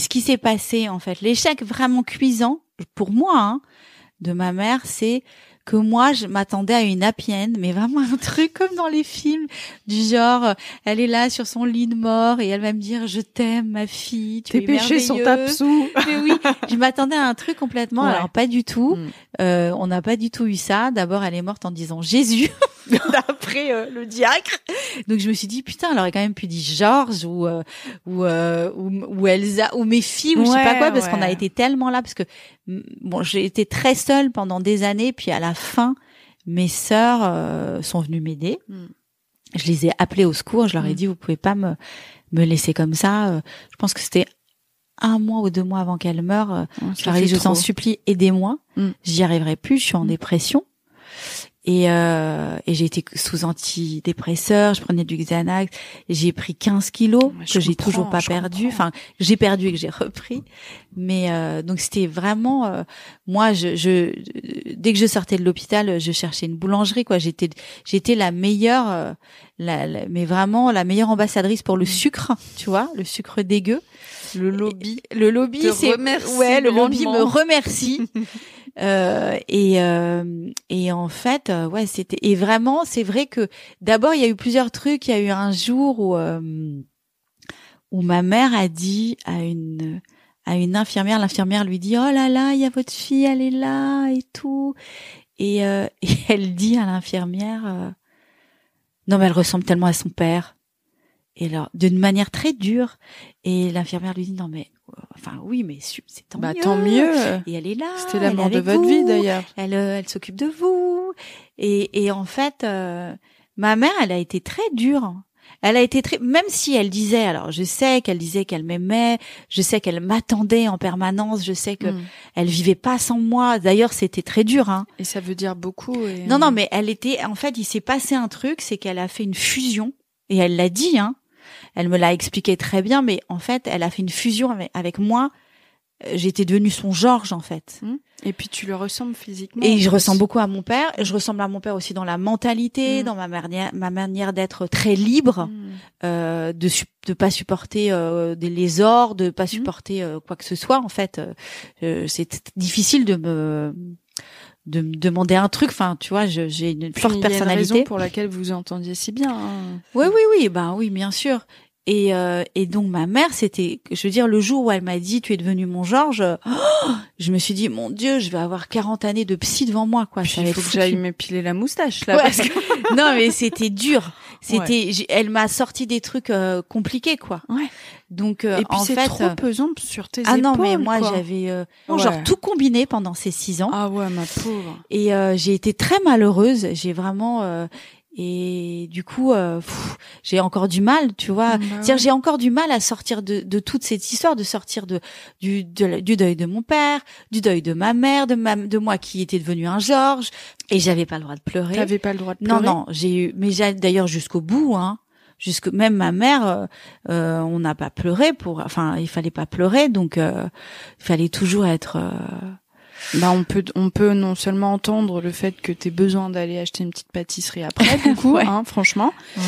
qui s'est passé, en fait, l'échec vraiment cuisant, pour moi, de ma mère, c'est que moi, je m'attendais à une happy end, mais vraiment un truc comme dans les films, du genre, elle est là sur son lit de mort et elle va me dire, je t'aime, ma fille, tu es merveilleuse. Tes péchés sont absous. Mais oui, je m'attendais à un truc complètement, alors pas du tout. On n'a pas du tout eu ça. D'abord, elle est morte en disant Jésus, d'après le diacre. Donc je me suis dit, putain, elle aurait quand même pu dire Georges ou Elsa ou mes filles ou je sais pas quoi, parce qu'on a été tellement là, parce que bon, j'ai été très seule pendant des années, puis à la fin, mes sœurs sont venues m'aider. Je les ai appelées au secours, je leur ai dit, vous pouvez pas me laisser comme ça. Je pense que c'était 1 mois ou 2 mois avant qu'elle meure. Je leur ai dit, je t'en supplie, aidez-moi. J'y arriverai plus, je suis en dépression. Et j'ai été sous antidépresseurs, je prenais du Xanax, j'ai pris 15 kilos que j'ai toujours pas perdu, enfin j'ai perdu et que j'ai repris. Mais donc c'était vraiment moi dès que je sortais de l'hôpital, je cherchais une boulangerie quoi, j'étais la meilleure mais vraiment la meilleure ambassadrice pour le sucre, tu vois, le sucre dégueu. Le lobby le lobby le lobby me remercie. Et en fait c'était, et vraiment c'est vrai que d'abord il y a eu plusieurs trucs. Il y a eu un jour où ma mère a dit à une infirmière, l'infirmière lui dit, oh là là, il y a votre fille, elle est là et tout, et elle dit à l'infirmière, non mais elle ressemble tellement à son père. Et alors, d'une manière très dure, et l'infirmière lui dit, non mais, enfin oui, mais c'est tant mieux. Tant mieux. Et elle est là. C'était l'amour de votre vie d'ailleurs. Elle s'occupe de vous. Et en fait, ma mère, elle a été très dure. Elle a été même si elle disait, alors je sais qu'elle disait qu'elle m'aimait, je sais qu'elle m'attendait en permanence, je sais que elle vivait pas sans moi. D'ailleurs, c'était très dur, Et ça veut dire beaucoup. Non, mais elle était, en fait, il s'est passé un truc, c'est qu'elle a fait une fusion, et elle l'a dit, Elle me l'a expliqué très bien, mais en fait, elle a fait une fusion avec moi. J'étais devenue son Georges, en fait. Et puis tu le ressembles physiquement. Et je ressemble beaucoup à mon père. Je ressemble à mon père aussi dans la mentalité, dans ma manière d'être très libre, de pas supporter les ordres, de pas supporter quoi que ce soit. En fait, c'est difficile de me demander un truc. Enfin, tu vois, j'ai une forte personnalité. Il y a une raison pour laquelle vous vous entendiez si bien. Oui, bien sûr. Et donc ma mère, c'était, je veux dire, le jour où elle m'a dit tu es devenu mon Georges, je me suis dit mon Dieu, je vais avoir 40 années de psy devant moi, quoi. Puis il faut que j'aille m'épiler la moustache là. Ouais. Parce que... non mais c'était dur. C'était, elle m'a sorti des trucs compliqués, quoi. Ouais. Donc et puis en c'est fait, trop pesant sur tes épaules. Ah non mais moi quoi. j'avais genre tout combiné pendant ces 6 ans. Ah ouais, ma pauvre. Et j'ai été très malheureuse. J'ai vraiment et du coup j'ai encore du mal, tu vois. C'est-à-dire j'ai encore du mal à sortir de toute cette histoire, de sortir du deuil de mon père, du deuil de ma mère, de moi qui était devenu un Georges, et j'avais pas le droit de pleurer. T'avais pas le droit de pleurer? Non, j'ai d'ailleurs jusqu'au bout, hein. Jusque même ma mère, on n'a pas pleuré enfin il fallait pas pleurer, donc il fallait toujours être. On peut non seulement entendre le fait que t'aies besoin d'aller acheter une petite pâtisserie après, du coup, ouais. Franchement. Ouais.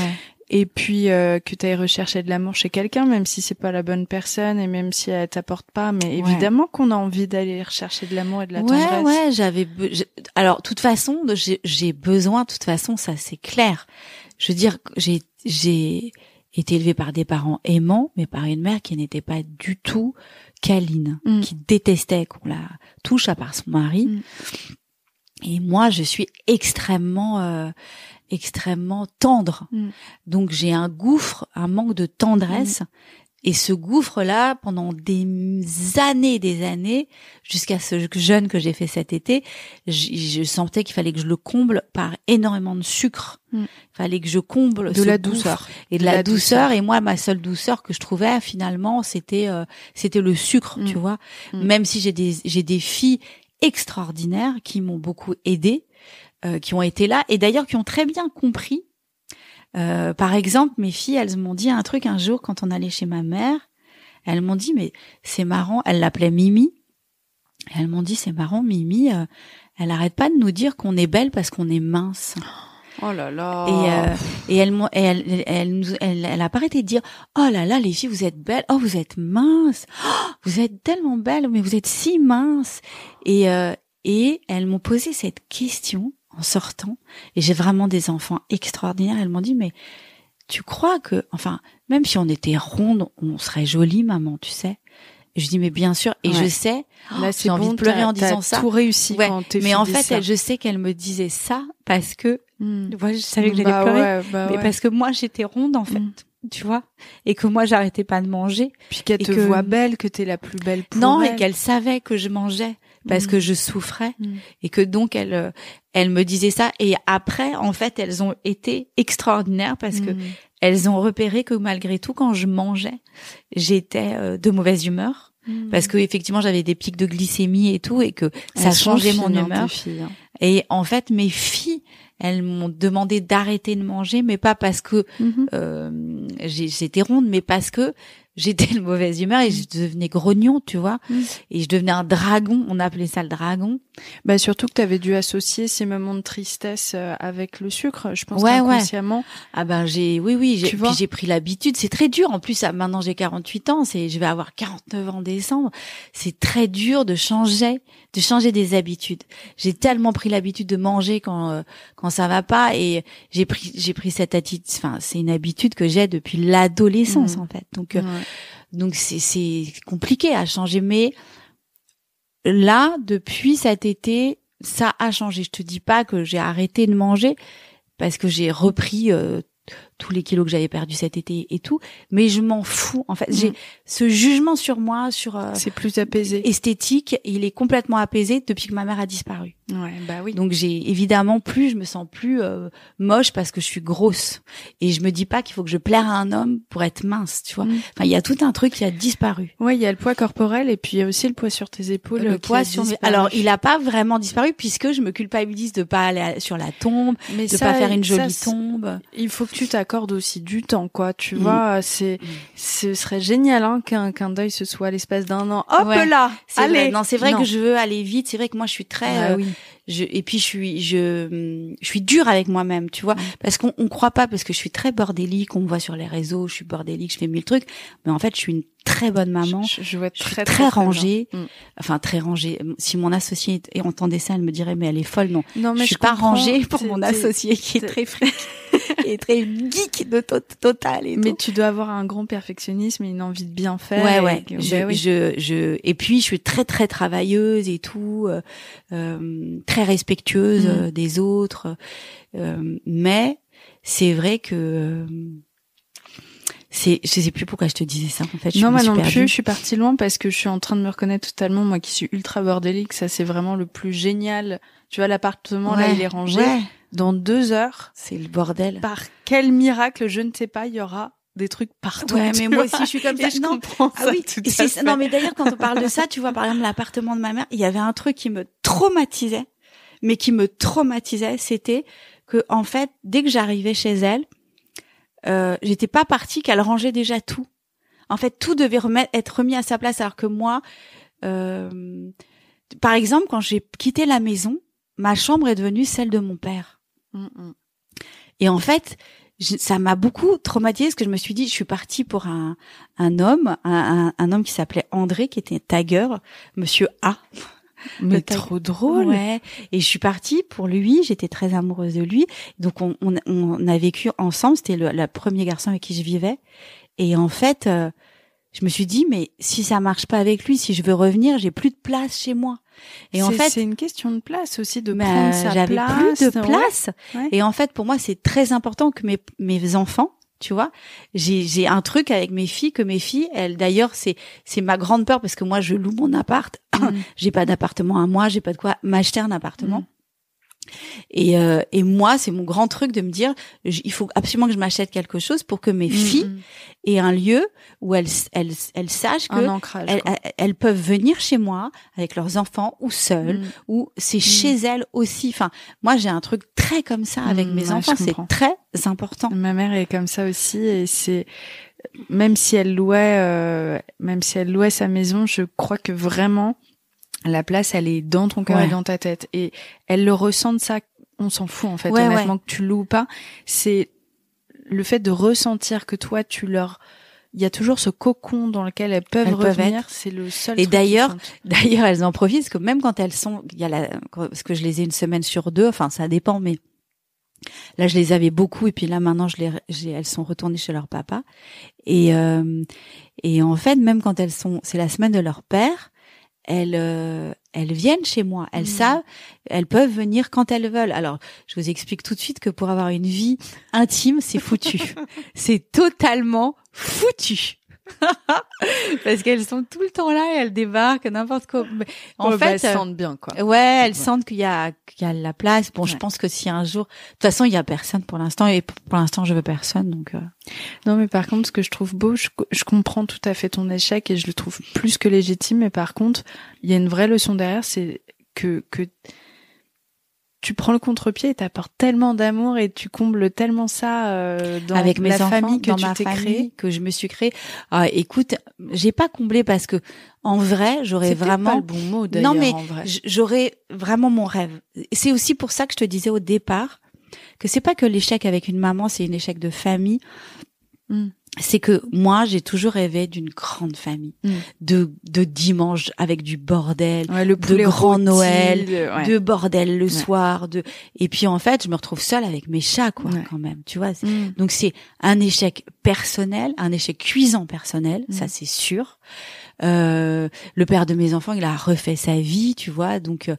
Et puis que t'ailles rechercher de l'amour chez quelqu'un, même si c'est pas la bonne personne et même si elle t'apporte pas, mais évidemment qu'on a envie d'aller rechercher de l'amour et de la tendresse. Ouais, alors, de toute façon, j'ai besoin, de toute façon, ça c'est clair. Je veux dire, j'ai été élevée par des parents aimants, mais par une mère qui n'était pas du tout câline, qui détestait qu'on la touche à part son mari. Et moi, je suis extrêmement tendre. Donc j'ai un gouffre, un manque de tendresse. Et ce gouffre-là, pendant des années, jusqu'à ce jeûne que j'ai fait cet été, je sentais qu'il fallait que je le comble par énormément de sucre. Il fallait que je comble de la douceur et de la douceur. Et moi, ma seule douceur que je trouvais finalement, c'était le sucre, tu vois. Même si j'ai des filles extraordinaires qui m'ont beaucoup aidée, qui ont été là et d'ailleurs qui ont très bien compris. Par exemple, mes filles, elles m'ont dit un truc un jour quand on allait chez ma mère. Elles m'ont dit, mais c'est marrant, elles l'appelaient Mimi. Et elles m'ont dit, c'est marrant, Mimi, elle arrête pas de nous dire qu'on est belle parce qu'on est mince. Oh là là. Et elle a pas arrêté de dire, oh là là, les filles, vous êtes belles. Oh, vous êtes minces. Oh, vous êtes tellement belles, mais vous êtes si minces. Et elles m'ont posé cette question en sortant, et j'ai vraiment des enfants extraordinaires. Elles m'ont dit, mais tu crois que, enfin, même si on était ronde, on serait jolie, maman, tu sais. Et je dis, mais bien sûr, et je sais, là, j'ai envie de pleurer en disant ça. Tout réussi quand t'es mais en fait, fait, je sais qu'elle me disait ça parce que, moi, je savais que j'allais pleurer, mais parce que moi, j'étais ronde, en fait. Tu vois, et que moi j'arrêtais pas de manger, puis qu'elle te voit belle, que t'es la plus belle pour elle. Et qu'elle savait que je mangeais parce que je souffrais et que donc elle me disait ça. Et après, en fait, elles ont été extraordinaires parce que elles ont repéré que malgré tout, quand je mangeais, j'étais de mauvaise humeur parce que effectivement j'avais des pics de glycémie et tout et que ça changeait mon humeur. Et en fait, mes filles, elles m'ont demandé d'arrêter de manger, mais pas parce que j'étais ronde, mais parce que j'étais de mauvaise humeur et je devenais grognon, tu vois. Et je devenais un dragon, on appelait ça le dragon. Bah surtout que tu avais dû associer ces moments de tristesse avec le sucre, je pense inconsciemment. Ah ben j'ai pris l'habitude, c'est très dur en plus maintenant j'ai 48 ans, je vais avoir 49 ans en décembre. C'est très dur de changer des habitudes. J'ai tellement pris l'habitude de manger quand ça va pas et j'ai pris cette attitude, enfin c'est une habitude que j'ai depuis l'adolescence en fait. Donc c'est compliqué à changer, mais là depuis cet été ça a changé. Je te dis pas que j'ai arrêté de manger parce que j'ai repris tous les kilos que j'avais perdus cet été et tout, mais je m'en fous en fait. J'ai ce jugement sur moi, c'est plus apaisé, esthétique, il est complètement apaisé depuis que ma mère a disparu. Ouais, bah oui. Donc je me sens plus moche parce que je suis grosse et je me dis pas qu'il faut que je plaire à un homme pour être mince, tu vois. Enfin, il y a tout un truc qui a disparu. Ouais, il y a le poids corporel et puis il y a aussi le poids sur tes épaules. Le poids sur alors, il a pas vraiment disparu puisque je me culpabilise de pas aller sur la tombe, mais de pas faire une jolie tombe. Il faut que tu t'accordes aussi du temps, quoi. Tu vois, ce serait génial hein, qu'un deuil ce soit à l'espace d'un an. Hop là, allez. Non, c'est vrai que je veux aller vite. C'est vrai que moi je suis très et puis je suis dure avec moi-même, tu vois, parce qu'on croit pas, parce que je suis très bordélique, on me voit sur les réseaux, je suis bordélique, je fais 1000 trucs, mais en fait je suis une très bonne maman, je veux être très rangée, enfin très rangée. Si mon associée entendait ça, elle me dirait mais elle est folle, non mais je suis pas rangée pour mon associé qui est très fric. et très geek de total et Mais tout. tu dois avoir un grand perfectionnisme et une envie de bien faire. Ouais. Oui. Et puis je suis très très travailleuse et tout, très respectueuse des autres. Mais c'est vrai que je sais plus pourquoi je te disais ça en fait. Non, moi non plus, je suis partie loin parce que je suis en train de me reconnaître totalement, moi qui suis ultra bordélique, ça c'est vraiment le plus génial. Tu vois, l'appartement là, il est rangé. Ouais. Dans 2 heures. C'est le bordel. Par quel miracle, je ne sais pas, il y aura des trucs partout. Ouais, mais moi aussi je suis comme ça. Je comprends ça tout à fait. Non, mais d'ailleurs quand on parle de ça, tu vois, par exemple l'appartement de ma mère, il y avait un truc qui me traumatisait, c'était que en fait, dès que j'arrivais chez elle, j'étais pas partie qu'elle rangeait déjà tout. En fait, tout devait être remis à sa place, alors que moi, par exemple, quand j'ai quitté la maison, ma chambre est devenue celle de mon père. Et en fait, ça m'a beaucoup traumatisée parce que je me suis dit, je suis partie pour un homme, un homme qui s'appelait André, qui était tagueur, Monsieur A. Mais trop drôle. Ouais. Et je suis partie pour lui. J'étais très amoureuse de lui. Donc on a vécu ensemble. C'était le premier garçon avec qui je vivais. Et en fait, je me suis dit, mais si ça marche pas avec lui, si je veux revenir, j'ai plus de place chez moi. Et en fait, c'est une question de place aussi, de prendre sa j'avais place. Plus de place. Ouais. Et en fait, pour moi, c'est très important que mes enfants, tu vois, j'ai un truc avec mes filles, que mes filles, elles, d'ailleurs, c'est ma grande peur parce que moi, je loue mon appart. J'ai pas d'appartement à moi, j'ai pas de quoi m'acheter un appartement. Et moi, c'est mon grand truc de me dire, il faut absolument que je m'achète quelque chose pour que mes filles aient un lieu où elles sachent que elles peuvent venir chez moi avec leurs enfants ou seules, ou c'est chez elles aussi. Enfin, moi, j'ai un truc très comme ça avec mes enfants, c'est très important. Ma mère est comme ça aussi, et c'est même si elle louait sa maison, je crois que vraiment la place, elle est dans ton cœur et dans ta tête. Et elles le ressentent, ça, on s'en fout, en fait, honnêtement, que tu loues ou pas. C'est le fait de ressentir que toi, il y a toujours ce cocon dans lequel elles peuvent revenir. C'est le seul. Et d'ailleurs, elles en profitent, parce que même quand elles sont, parce que je les ai une semaine sur 2, enfin, ça dépend, mais là, je les avais beaucoup, et puis là, maintenant, elles sont retournées chez leur papa. Et en fait, même quand c'est la semaine de leur père, elles viennent chez moi. Elles savent, elles peuvent venir quand elles veulent. Alors, je vous explique tout de suite que pour avoir une vie intime, c'est foutu. C'est totalement foutu. Parce qu'elles sont tout le temps là et elles débarquent n'importe quoi. En fait, elles sentent bien, quoi. Ouais, elles sentent qu'il y a la place. Bon, je pense que si un jour, de toute façon, il y a personne pour l'instant, et pour l'instant, je veux personne, donc. Non, mais par contre, ce que je trouve beau, je comprends tout à fait ton échec et je le trouve plus que légitime. Mais par contre, il y a une vraie leçon derrière, c'est que tu prends le contre-pied et t'apportes tellement d'amour et tu combles tellement ça dans avec mes enfants, famille que dans tu ma t'es famille, créée. Que je me suis créée. Écoute, j'ai pas comblé parce que en vrai, j'aurais vraiment pas le bon mot d'ailleurs. Non mais en vrai. J'aurais vraiment mon rêve. C'est aussi pour ça que je te disais au départ que c'est pas que l'échec avec une maman, c'est un échec de famille. C'est que moi, j'ai toujours rêvé d'une grande famille, de dimanche avec du bordel, de grand Noël, de bordel le soir, et puis en fait, je me retrouve seule avec mes chats, quoi, quand même, tu vois. Donc c'est un échec personnel, un échec cuisant personnel, ça c'est sûr. Le père de mes enfants, il a refait sa vie, tu vois, donc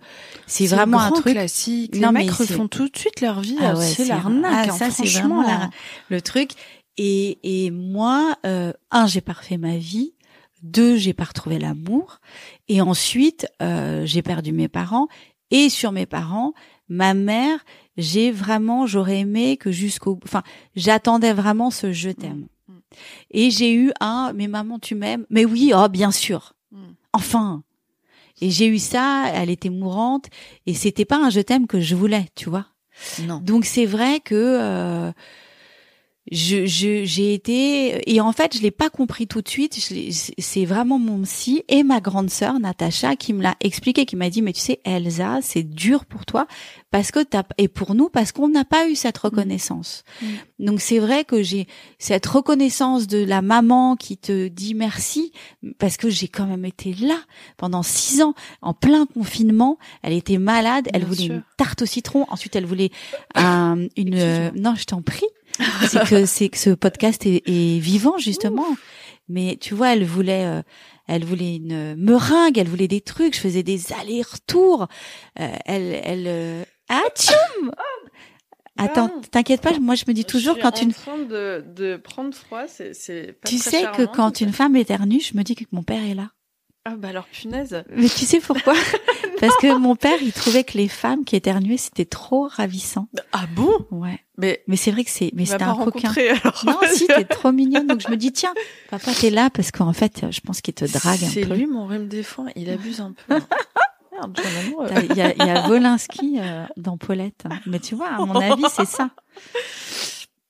c'est vraiment un truc classique. Les mecs refont tout de suite leur vie, c'est l'arnaque, ça c'est vraiment le truc. Et moi, j'ai pas refait ma vie. 2, j'ai pas retrouvé l'amour. Et ensuite, j'ai perdu mes parents. Et sur mes parents, ma mère, j'aurais aimé que j'attendais vraiment ce je t'aime. Et j'ai eu mais maman, tu m'aimes? Mais oui, bien sûr. Enfin. Et j'ai eu ça, elle était mourante. Et c'était pas un je t'aime que je voulais, tu vois. Non. Donc c'est vrai que, j'ai été, et en fait je l'ai pas compris tout de suite. C'est vraiment mon psy et ma grande sœur Natacha qui me l'a expliqué, qui m'a dit mais tu sais Elsa, c'est dur pour toi parce que et pour nous parce qu'on n'a pas eu cette reconnaissance. Donc c'est vrai que j'ai cette reconnaissance de la maman qui te dit merci parce que j'ai quand même été là pendant 6 ans en plein confinement. Elle était malade, elle voulait une tarte au citron, ensuite elle voulait non je t'en prie. c'est que ce podcast est vivant justement. Ouf. Mais tu vois, elle voulait une meringue, elle voulait des trucs, je faisais des allers-retours. Tchoum. Attends, t'inquiète pas, moi je me dis toujours quand une... Je suis en train de prendre froid, c'est pas tu très sais charmant, que quand une femme éternue, je me dis que mon père est là. Ah bah alors punaise. Mais tu sais pourquoi? Parce que mon père, il trouvait que les femmes qui éternuaient, c'était trop ravissant. Ah bon? Ouais. Mais c'est vrai que c'était un coquin. Alors, non, si, t'es trop mignonne. Donc je me dis, tiens, papa, t'es là parce qu'en fait, je pense qu'il te drague un peu. C'est lui, mon rhume des foins, il abuse un peu. Merde, il y a Wolinski dans Paulette. Mais tu vois, à mon avis, c'est ça.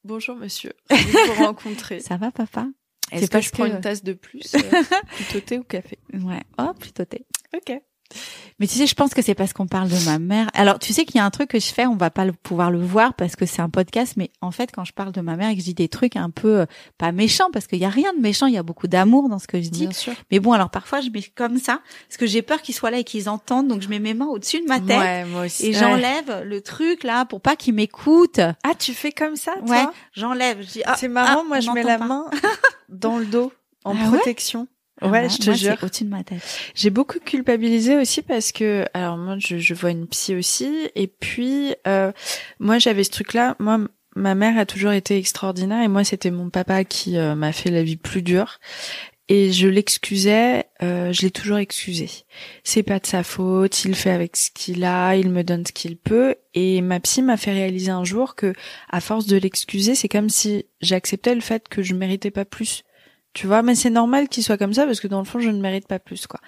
Bonjour monsieur, je vous rencontrer. Ça va, papa? Est-ce que je prends une tasse de plus? Plutôt thé ou café? Ouais. Oh, plutôt thé. Ok. Mais tu sais, je pense que c'est parce qu'on parle de ma mère. Alors, tu sais qu'il y a un truc que je fais, on va pas pouvoir le voir parce que c'est un podcast, mais en fait, quand je parle de ma mère et que je dis des trucs un peu pas méchants, parce qu'il y a rien de méchant, il y a beaucoup d'amour dans ce que je dis. Bien sûr. Mais bon, alors parfois, je mets comme ça parce que j'ai peur qu'ils soient là et qu'ils entendent, donc je mets mes mains au-dessus de ma tête. Ouais, moi aussi. Et j'enlève le truc là pour pas qu'ils m'écoutent. Ah, tu fais comme ça, toi? Ouais, j'enlève. Je dis, c'est marrant, moi je mets la main dans le dos en protection. Ouais, je te jure. C'est au-dessus de ma tête. J'ai beaucoup culpabilisé aussi parce que, alors moi, je vois une psy aussi, et puis moi j'avais ce truc-là. Moi, ma mère a toujours été extraordinaire, et moi c'était mon papa qui m'a fait la vie plus dure. Et je l'excusais, je l'ai toujours excusé. C'est pas de sa faute, il fait avec ce qu'il a, il me donne ce qu'il peut. Et ma psy m'a fait réaliser un jour que, à force de l'excuser, c'est comme si j'acceptais le fait que je méritais pas plus. Tu vois, mais c'est normal qu'il soit comme ça parce que dans le fond, je ne mérite pas plus, quoi.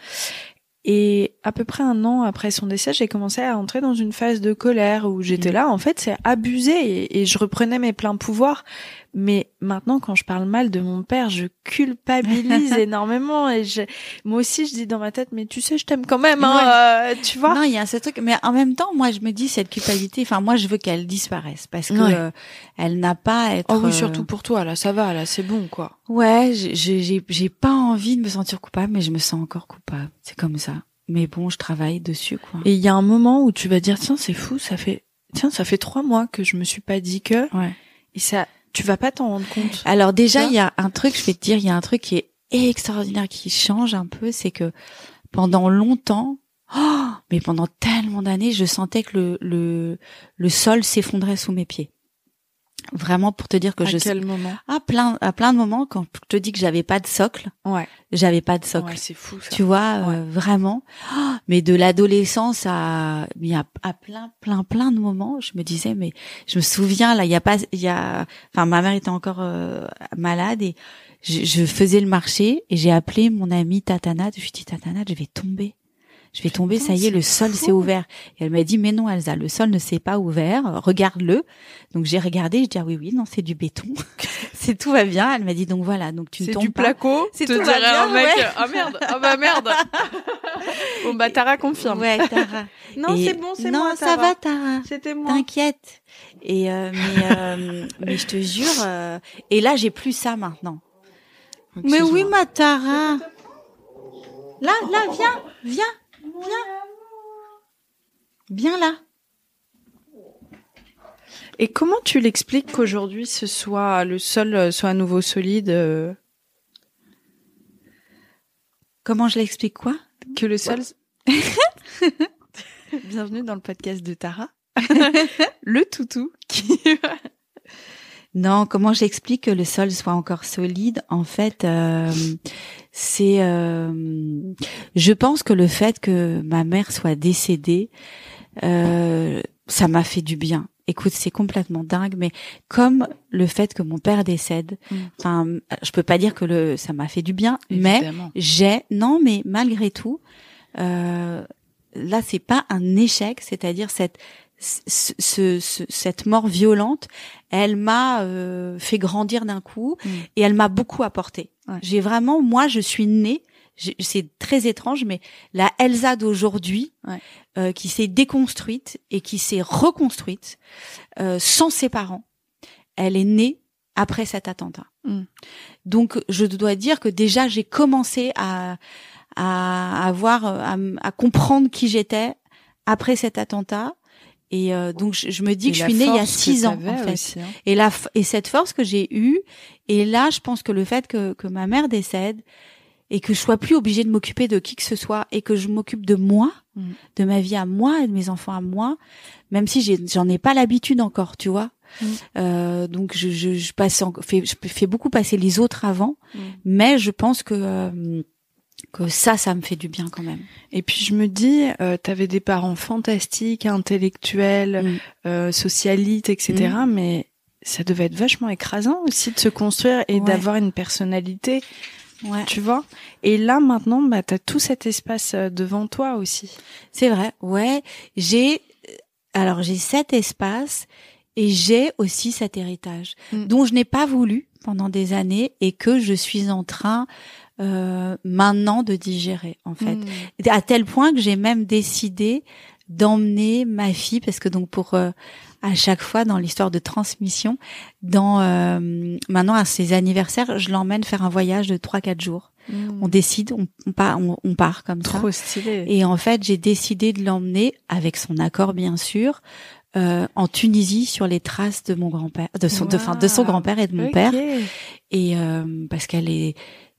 Et à peu près 1 an après son décès, j'ai commencé à entrer dans une phase de colère où j'étais là, en fait, c'est abusé et je reprenais mes pleins pouvoirs. Mais maintenant, quand je parle mal de mon père, je culpabilise énormément et moi aussi, je dis dans ma tête, mais tu sais, je t'aime quand même, hein, tu vois. Non, il y a ce truc, mais en même temps, moi, je me dis cette culpabilité. Enfin, moi, je veux qu'elle disparaisse parce que elle n'a pas à être. Oh oui, surtout pour toi, là, ça va, là, c'est bon, quoi. Ouais, j'ai pas envie de me sentir coupable, mais je me sens encore coupable. C'est comme ça. Mais bon, je travaille dessus, quoi. Et il y a un moment où tu vas dire, tiens, c'est fou, ça fait 3 mois que je me suis pas dit que. Ouais. Et ça. Tu vas pas t'en rendre compte. Alors déjà, il y a un truc, je vais te dire, il y a un truc qui est extraordinaire, qui change un peu, c'est que pendant longtemps, mais pendant tellement d'années, je sentais que le sol s'effondrait sous mes pieds. Vraiment pour te dire que à quel moment? À plein de moments, quand je te dis que j'avais pas de socle. Ouais. J'avais pas de socle. Ouais, c'est fou ça. Tu vois, vraiment. Mais de l'adolescence à plein de moments, je me disais, mais je me souviens là, enfin ma mère était encore malade et je faisais le marché et j'ai appelé mon amie Tatanade. Je lui ai dit, Tatanade, je vais tomber. Ça y est, le sol s'est ouvert. Et elle m'a dit, mais non, Elsa, le sol ne s'est pas ouvert, regarde-le. Donc j'ai regardé, je dis, ah oui, non, c'est du béton. Tout va bien. Elle m'a dit, donc voilà, donc tu ne tombes pas. C'est du placo. C'est tout va bien, un mec, ah merde, ah bah merde. Bon bah Tara confirme. Ouais, Tara. Non, c'est bon, c'est moi, Tara. Non, ça va, Tara. C'était moi. T'inquiète. Et mais je te jure, et là j'ai plus ça maintenant. Mais oui, ma Tara. Là, viens. Viens là. Et comment tu l'expliques qu'aujourd'hui le sol soit à nouveau solide? Comment je l'explique quoi? Que le sol... Bienvenue dans le podcast de Tara. Le toutou qui... Non, comment j'explique que le sol soit encore solide? En fait, je pense que le fait que ma mère soit décédée, ça m'a fait du bien. Écoute, c'est complètement dingue, mais comme le fait que mon père décède, enfin, je peux pas dire que ça m'a fait du bien, évidemment. Mais malgré tout, là, c'est pas un échec, c'est-à-dire cette mort violente, elle m'a fait grandir d'un coup et elle m'a beaucoup apporté. Ouais. Je suis née, c'est très étrange, mais la Elsa d'aujourd'hui, qui s'est déconstruite et qui s'est reconstruite sans ses parents, elle est née après cet attentat. Donc je dois dire que déjà j'ai commencé à comprendre qui j'étais après cet attentat. Et donc je me dis que je suis née il y a 6 ans en fait. Aussi, hein. Et cette force que j'ai eue, et là je pense que le fait que ma mère décède et que je sois plus obligée de m'occuper de qui que ce soit et que je m'occupe de moi, de ma vie à moi et de mes enfants à moi, même si j'en ai pas l'habitude encore, tu vois. Donc je fais beaucoup passer les autres avant, mais je pense que ça me fait du bien quand même. Et puis je me dis, t'avais des parents fantastiques, intellectuels, socialites, etc. Mais ça devait être vachement écrasant aussi de se construire et d'avoir une personnalité, tu vois. Et là maintenant, bah t'as tout cet espace devant toi aussi. C'est vrai, ouais. J'ai cet espace et j'ai aussi cet héritage dont je n'ai pas voulu pendant des années et que je suis en train maintenant de digérer en fait, à tel point que j'ai même décidé d'emmener ma fille, parce que donc pour à chaque fois dans l'histoire de transmission, maintenant à ses anniversaires, je l'emmène faire un voyage de 3-4 jours. On décide, on part comme ça. Trop stylé. Et en fait, j'ai décidé de l'emmener avec son accord bien sûr. En Tunisie, sur les traces de mon grand-père, de son grand-père et de mon père. Et parce qu'elle est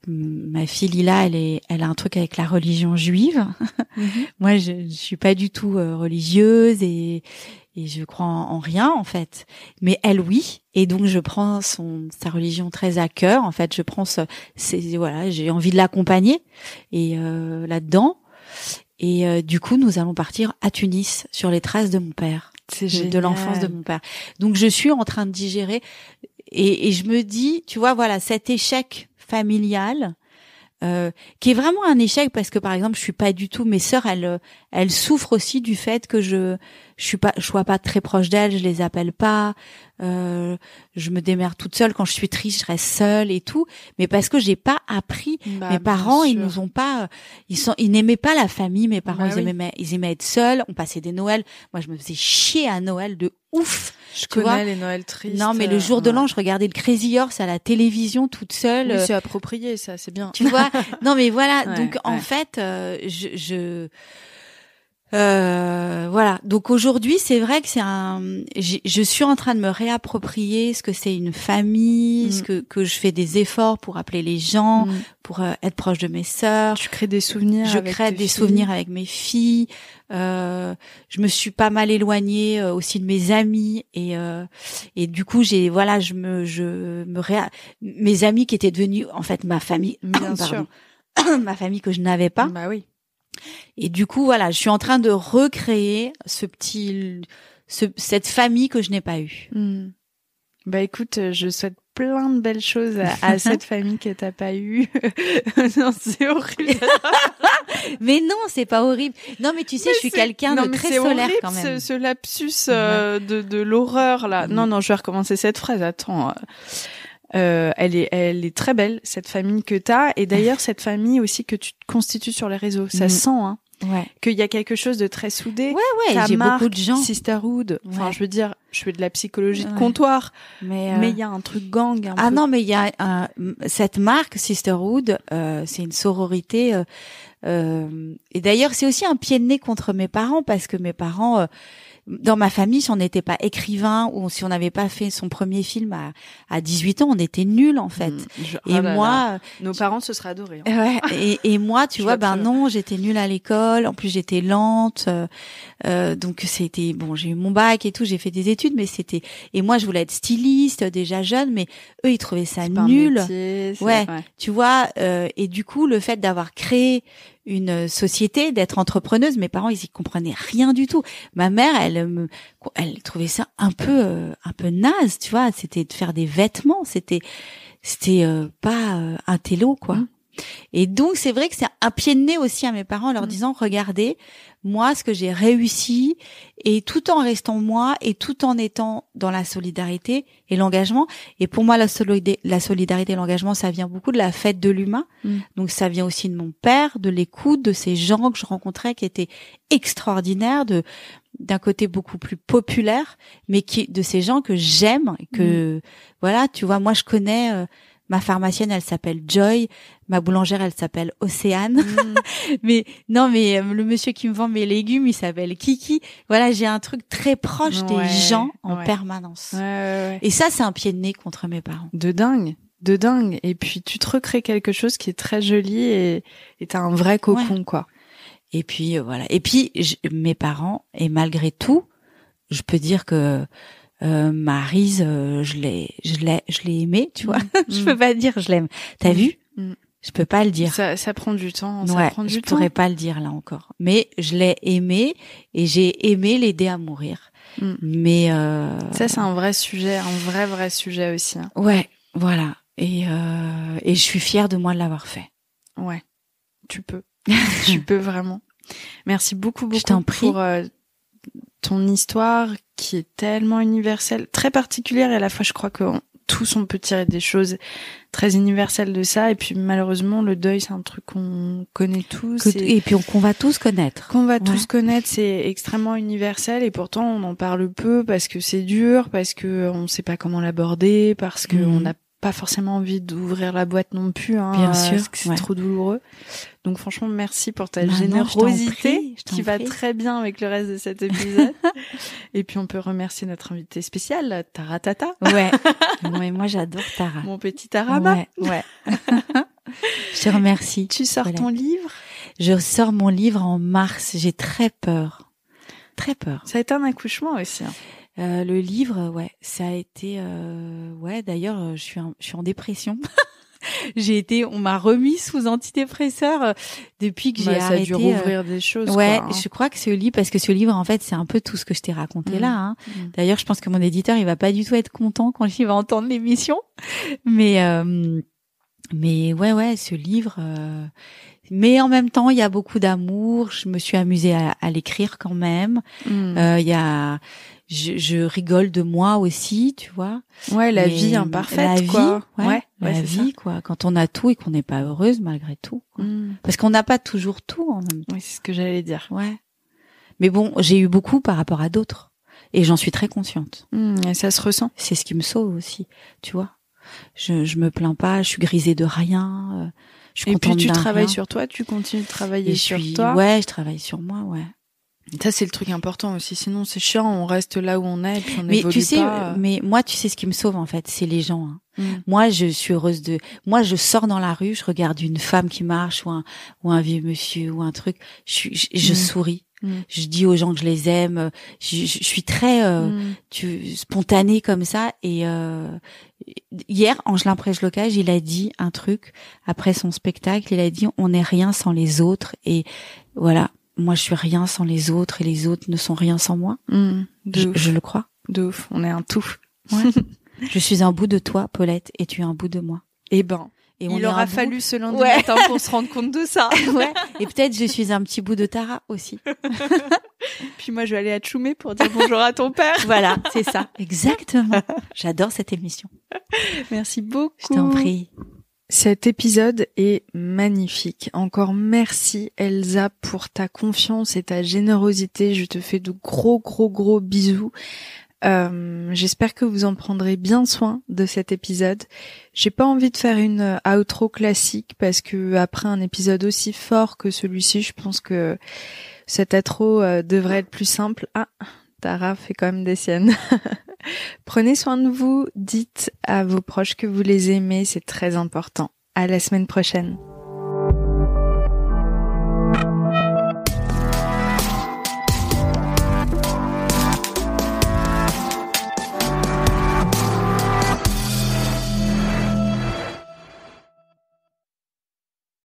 ma fille Lila, elle a un truc avec la religion juive. Moi, je suis pas du tout religieuse et je crois en rien en fait. Mais elle, oui. Et donc je prends sa religion très à cœur. En fait, je prends j'ai envie de l'accompagner et là-dedans. Et du coup, nous allons partir à Tunis sur les traces de mon père, de l'enfance de mon père. Donc je suis en train de digérer et je me dis, tu vois, voilà, cet échec familial qui est vraiment un échec parce que par exemple je suis pas du tout, mes sœurs elles souffrent aussi du fait que je sois pas très proche d'elles, je les appelle pas, je me démerde toute seule, quand je suis triste je reste seule et tout, mais parce que j'ai pas appris. Mes parents ils nous ont pas, ils n'aimaient pas la famille, mes parents ils aimaient être seuls, on passait des Noëls, moi je me faisais chier à Noël de ouf. Je connais les Noëls tristes. Non, mais le jour de l'an, je regardais le Crazy Horse à la télévision toute seule. Oui, c'est approprié, ça, c'est bien. Tu vois? Non, mais voilà. Donc, en fait, voilà. Donc aujourd'hui, c'est vrai que je suis en train de me réapproprier ce que c'est une famille, ce que je fais des efforts pour appeler les gens, pour être proche de mes sœurs. Tu crées des souvenirs. Je crée des souvenirs avec mes filles. Je me suis pas mal éloignée aussi de mes amis et du coup mes amis qui étaient devenus en fait ma famille. Bien sûr. Ma famille que je n'avais pas. Bah oui. Et du coup, voilà, je suis en train de recréer cette famille que je n'ai pas eue. Bah écoute, je souhaite plein de belles choses à cette famille que t'as pas eue. Non, c'est horrible. Mais non, c'est pas horrible. Non, mais tu sais, je suis quelqu'un de très solaire horrible, quand même. Ce lapsus de l'horreur là. Non, je vais recommencer cette phrase. Attends. Elle est très belle, cette famille que t'as, et d'ailleurs cette famille aussi que tu te constitues sur les réseaux, ça sent, hein, qu'il y a quelque chose de très soudé. Ouais, j'ai beaucoup de gens. Sisterhood, enfin je veux dire, je fais de la psychologie de comptoir, mais il y a un truc gang. Non, mais il y a cette marque Sisterhood, c'est une sororité, et d'ailleurs c'est aussi un pied de nez contre mes parents parce que mes parents dans ma famille, si on n'était pas écrivain ou si on n'avait pas fait son premier film à 18 ans, on était nuls en fait. Nos parents se seraient adorés. Hein. Ouais. Et moi, tu vois, non, j'étais nulle à l'école. En plus, j'étais lente. Donc c'était bon. J'ai eu mon bac et tout. J'ai fait des études, mais c'était. Et moi, je voulais être styliste déjà jeune, mais eux, ils trouvaient ça nul. Métier, tu vois. Et du coup, le fait d'avoir créé une société, d'être entrepreneuse, mes parents ils y comprenaient rien du tout. Ma mère elle trouvait ça un peu naze, tu vois, c'était de faire des vêtements, c'était pas un télo quoi. Et donc c'est vrai que c'est un pied de nez aussi à mes parents en leur disant regardez moi ce que j'ai réussi, et tout en restant moi et tout en étant dans la solidarité et l'engagement. Et pour moi la solidarité et l'engagement ça vient beaucoup de la fête de l'humain. Donc ça vient aussi de mon père, de l'écoute de ces gens que je rencontrais qui étaient extraordinaires, d'un côté beaucoup plus populaire, mais de ces gens que j'aime, que voilà, tu vois, moi je connais Ma pharmacienne, elle s'appelle Joy. Ma boulangère, elle s'appelle Océane. Mais le monsieur qui me vend mes légumes, il s'appelle Kiki. Voilà, j'ai un truc très proche des gens en permanence. Ouais. Et ça, c'est un pied de nez contre mes parents. De dingue. Et puis tu te recrées quelque chose qui est très joli et t'as un vrai cocon, quoi. Et puis voilà. Et puis mes parents, et malgré tout, je peux dire que Maryse, je l'ai aimée, tu vois. Je peux pas dire je l'aime. T'as vu? Je peux pas le dire. Ça prend du temps. Je pourrais pas le dire là encore. Mais je l'ai aimée et j'ai aimé l'aider à mourir. Mais ça, c'est un vrai sujet, un vrai sujet aussi. Hein. Ouais, voilà. Et je suis fière de moi de l'avoir fait. Ouais, tu peux. Tu peux vraiment. Merci beaucoup Je t'en prie. pour ton histoire qui est tellement universelle, très particulière et à la fois je crois que tous on peut tirer des choses très universelles de ça et puis malheureusement le deuil c'est un truc qu'on connaît tous et puis qu'on va tous connaître. Tous connaître, c'est extrêmement universel et pourtant on en parle peu parce que c'est dur, parce que on sait pas comment l'aborder, parce que on n'a pas forcément envie d'ouvrir la boîte non plus, hein, bien sûr, parce que c'est trop douloureux. Donc franchement, merci pour ta générosité qui va très bien avec le reste de cet épisode. Et puis on peut remercier notre invité spécial, Tara Tata. Ouais, moi j'adore Tara. Mon petit Tarama. Ouais. Je te remercie. Tu sors ton livre ? Je sors mon livre en mars. J'ai très peur. Très peur. Ça a été un accouchement aussi. Hein. Le livre, ça a été, d'ailleurs, je suis en dépression. On m'a remis sous antidépresseur depuis que j'ai arrêté. Ça a dû rouvrir des choses. Ouais, quoi, hein. Je crois que ce livre, en fait, c'est un peu tout ce que je t'ai raconté là. Hein. D'ailleurs, je pense que mon éditeur, il va pas du tout être content quand il va entendre l'émission. Mais ouais, ce livre. Mais en même temps, il y a beaucoup d'amour. Je me suis amusée à l'écrire quand même. Je rigole de moi aussi, tu vois. Ouais, la vie imparfaite, quoi. La vie, quoi. Quand on a tout et qu'on n'est pas heureuse malgré tout. Quoi. Parce qu'on n'a pas toujours tout en même temps. Oui, c'est ce que j'allais dire. Ouais. Mais bon, j'ai eu beaucoup par rapport à d'autres. Et j'en suis très consciente. Et ça se ressent. C'est ce qui me sauve aussi, tu vois. Je me plains pas, je suis grisée de rien. Je suis contente. Et puis tu travailles rien. sur toi, tu continues de travailler sur toi. Ouais, je travaille sur moi, ouais. Ça, c'est le truc important aussi. Sinon, c'est chiant, on reste là où on est et puis on mais évolue tu sais, pas. Mais moi, tu sais ce qui me sauve, en fait, c'est les gens. Hein. Moi, je suis heureuse moi, je sors dans la rue, je regarde une femme qui marche ou un vieux monsieur ou un truc. Je souris. Je dis aux gens que je les aime. Je suis très spontanée comme ça. Et hier, Angelin Prège-Locage, il a dit un truc après son spectacle. Il a dit on n'est rien sans les autres. Et voilà. Moi, je suis rien sans les autres et les autres ne sont rien sans moi. Je le crois. De ouf. On est un tout. Ouais. Je suis un bout de toi, Paulette, et tu es un bout de moi. Et il aura fallu ce lundi matin pour se rendre compte de ça. Ouais. Et peut-être je suis un petit bout de Tara aussi. Puis moi, je vais aller à Tchoumé pour dire bonjour à ton père. Voilà, c'est ça. Exactement. J'adore cette émission. Merci beaucoup. Je t'en prie. Cet épisode est magnifique. Encore merci Elsa pour ta confiance et ta générosité. Je te fais de gros bisous. J'espère que vous en prendrez bien soin de cet épisode. J'ai pas envie de faire une outro classique parce que après un épisode aussi fort que celui-ci, je pense que cette outro devrait être plus simple. Ah, Tara fait quand même des siennes. Prenez soin de vous, dites à vos proches que vous les aimez, c'est très important. À la semaine prochaine.